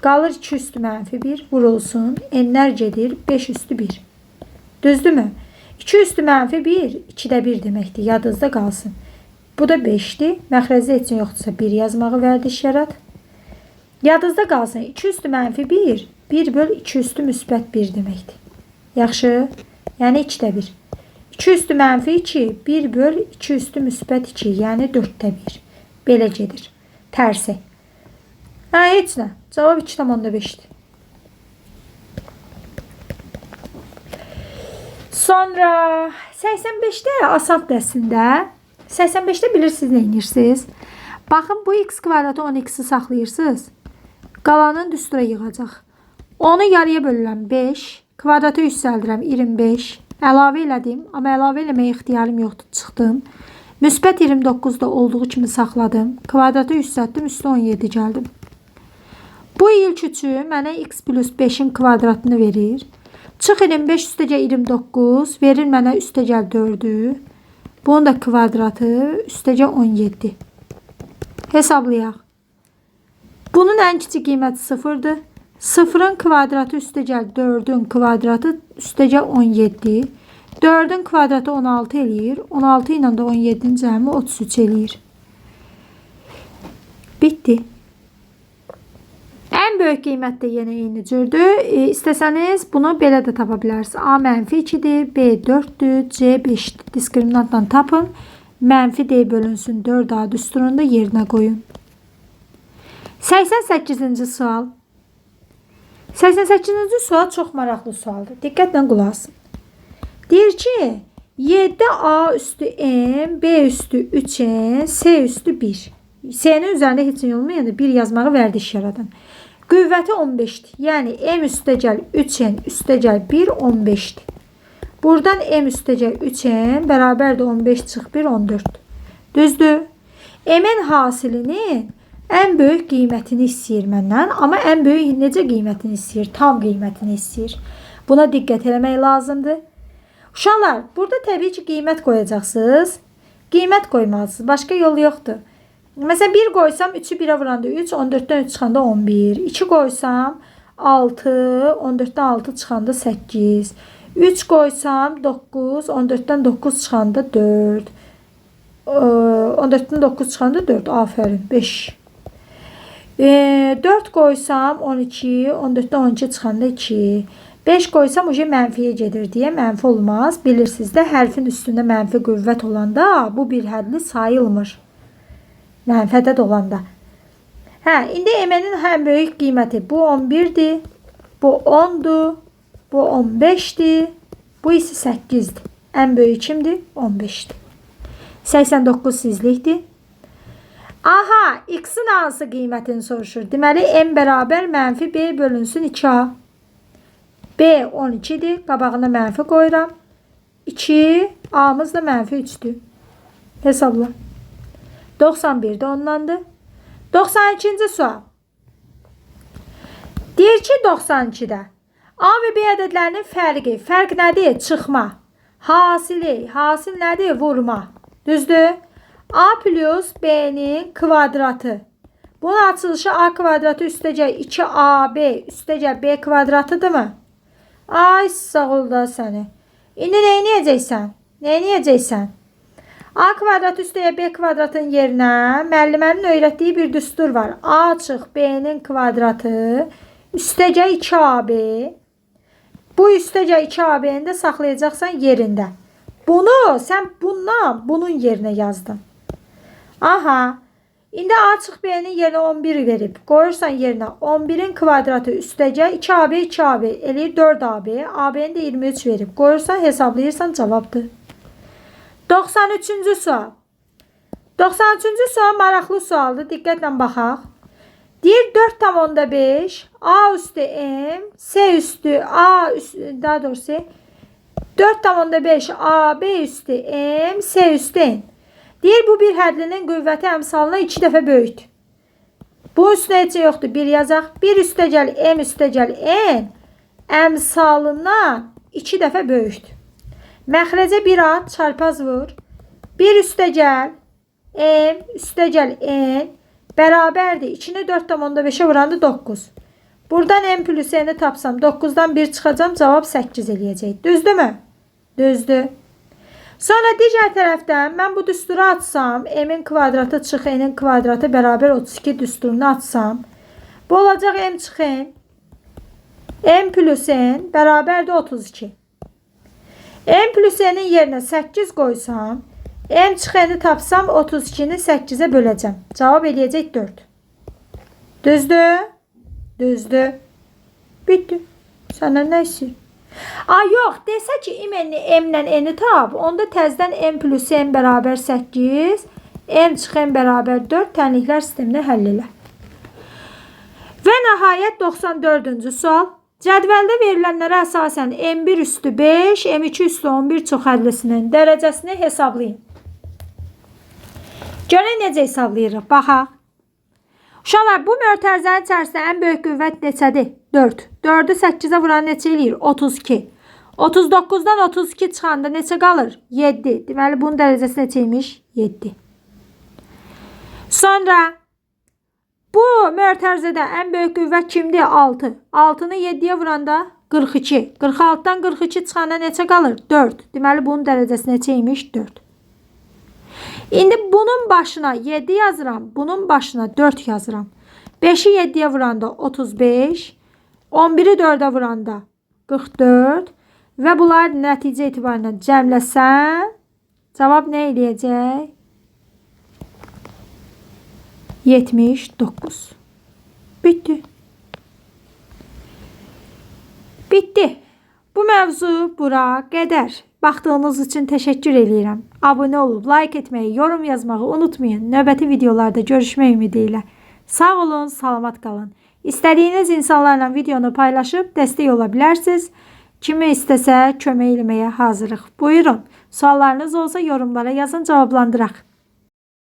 Qalır 2 üstü mənfi 1 vurulsun. N'lər gedir 5 üstü 1. Düzdürmü? 2 üstü mənfi 1 2'də 1 deməkdir. Yadınızda qalsın. Bu da 5'dir. Məxrəzdə heç yoxdursa 1 yazmağı vərdiş yarat. Yadınızda qalsın. 2 üstü mənfi 1 1 böl 2 üstü müsbət 1 deməkdir. Yaxşı. Yəni 2'də 1. 2 üstü mənfi 2 1 böl 2 üstü müsbət 2. Yəni 4'də 1. Belə gedir. Tərsi. Heç nə. Cavab 2,5'dir. Sonra 85'də asant dərsində 85'də bilirsiniz nə edirsiniz? Baxın bu x kvadratı 10x'i saxlayırsınız. Qalanın düstura yığacaq. Onu yarıya bölürəm 5. Kvadratı yüksəldirəm 25. Əlavə elədim. Amma əlavə eləməyə ixtiyarım yoxdur. Çıxdım. Müsbət 29'da olduğu kimi saxladım. Kvadratı yüksəltdim. Üstə 17 gəldim. Bu ilk üçü mənə x plus 5'in kvadratını verir. Çıx 25 üstəgəl 29 verir mənə üstəgəl 4'ü. Bunun da kvadratı üstəgəl 17. Hesablayaq. Bunun ən kiçik qiyməti 0'dır. 0'ın kvadratı üstəgəl 4'ün kvadratı üstəgəl 17. 4'ün kvadratı 16 eləyir. 16 ilə də 17'nin cəmi 33 eləyir. Bitti. En böyük qiymət də yenə eyni cürdür. İstəsəniz bunu belə də tapa bilərsiniz. A mənfi 2'dir, B 4'dür, C 5'dir. Diskriminantla tapın. Mənfi D bölünsün 4A düsturunda yerinə qoyun. 88-ci sual. 88-ci sual çox maraqlı sualdır. Diqqətlə qulaq asın. Deyir ki, 7A üstü M, B üstü 3N, C üstü 1. C'nin üzərində heç nə olmayanda 1 yazmağı vərdiş yaradın. Qüvvəti 15'dir. Yəni M üstəgəl 3N üstəgəl 1 15'dir. Buradan M üstəgəl 3N bərabərdir 15 çıx 1 14'dür. Düzdür? M'in hasilinin ən böyük qiymətini istəyir məndən. Amma ən böyük necə qiymətini istəyir? Tam qiymətini istəyir. Buna diqqət eləmək lazımdır. Uşaqlar, burada təbii ki qiymət qoyacaqsınız. Qiymət qoymalısınız. Başqa yol yoxdur. Mesela 1 koysam 3'ü 1'e vuranda 3, 14'ten 3 çıxanda 11. 2 koysam 6, 14'ten 6 çıxanda 8. 3 koysam 9, 14'ten 9 çıxanda 4. 14'ten 9 çıxanda 4. Aferin 5. 4 koysam 12, 14'ten 12 çıxanda 2. 5 koysam uca mənfiyə gedir deyə mənfi olmaz. Bilirsiniz də hərfin üstündə mənfi qüvvət olanda bu bir hədli sayılmır. Mənfədə olanda. İndi M-nin ən böyük qiyməti bu 11'dir. Bu 10'dur. Bu 15'dir. Bu isə 8'dir. Ən böyük kimdir? 15'dir. 89 sizlikdir. Aha, x-in hansı qiymətini soruşur? Deməli, M bərabər mənfi B bölünsün 2A. B 12'dir. Qabağına mənfi qoyuram. 2, A'mız da mənfi 3'dür. Hesabla. 91'de onlandı. 92. sual. Deyir ki 92'də A və B ədədlərinin fərqi. Fərq nədir? Çıxma. Hasili. Hasil nədir? Vurma. Düzdür? A plus B'nin kvadratı. Bunun açılışı A kvadratı üstəcək 2AB üstəcək B kvadratıdır mı? Ay sağ ol da səni. İndi neyniyəcəksən? A kvadrat üstəyə B kvadratın yerinə müəllimənin öyrətdiyi bir düstur var. A çıx B'nin kvadratı üstəcək 2AB Bu üstəcə 2AB-ni də saxlayacaqsan yerində. Bunu sən bunun yerinə yazdın. Aha. İndi A çıx B-nin yerinə 11 verib. Qoyursan yerinə 11-in kvadratı üstəcə 2AB 2AB eləyir 4AB. AB-ni də 23 verib. Qoyursan hesablayırsan cavabdır. 93-cü sual. 93-cü sual maraqlı sualdır. Diqqətlə baxaq. Deyir 4,5 A üstü M S üstü A üstü daha doğrusu 4,5 AB üstü M S üstü N. Deyir bu bir hədlinin qüvvəti əmsalına 2 dəfə böyükdür. Bunun üstünə heç yoxdur. 1 yazaq. 1 üstəgəl M üstəgəl N əmsalından 2 dəfə böyükdür. Məxrəcə 1 at, çarpaz vur. 1 üstəgəl M üstəgəl N bərabərdir. 2-ni 4,5'e vuranda 9. Buradan M plus N'ni tapsam 9'dan 1 çıxacam. Cavab 8 eləyəcək. Düzdürmü? Düzdür. Sonra digər tərəfdən mən bu düsturu açsam, M'in kvadratı çıx N'in kvadratı bərabər 32 düsturunu açsam, bu olacaq M çıx N. M plus N bərabərdir 32. M plus N'in yerinə 8 qoysam, M çıx N'i tapsam 32'ni 8'e böləcəm. Cavab eləyəcək 4. Düzdür? Düzdür. Bitti. Səndən nə istəyir? Yox, desə ki, M-lə N-i tap, onda təzdən M plus N bərabər 8, M çıx N bərabər 4 tənliklər sistemini həll elə. Və nəhayət 94-cü sual. Cədvəldə verilənlərə əsasən M1 üstü 5, M2 üstü 11 çoxhədlisinin dərəcəsini hesablayın. Görək necə hesablayırıq? Baxaq. Uşaqlar, bu mötərizənin içərisində ən böyük qüvvət neçədir? 4. 4'ü 8'e vuran neçə eləyir? 32. 39'dan 32 çıxanda neçə qalır? 7. Deməli, bunun dərəcəsi neçəymiş? 7. Sonra, bu mötərizədə ən böyük qüvvət kimdir? 6. 6'nı 7'ye vuranda 42. 46'dan 42 çıxanda neçə qalır? 4. Deməli, bunun dərəcəsi neçəymiş? 4. İndi bunun başına 7 yazıram. Bunun başına 4 yazıram. 5'i 7'ye vuranda 35. 11'i 4'e vuranda 44. Ve bunlar nəticə etibarıyla cəmləsən. Cavab nə eləyəcək? 79. Bitti. Bitti. Bu mövzu bura qədər. Baxdığınız için təşəkkür edirəm. Abunə olub, like etməyi, yorum yazmağı unutmayın. Növbəti videolarda görüşmək ümidi ilə. Sağ olun, salamat qalın. İstədiyiniz insanlarla videonu paylaşıb dəstək ola bilərsiniz. Kimi istəsə kömək eləməyə hazırıq. Buyurun. Suallarınız olsa yorumlara yazın, cavablandıraq.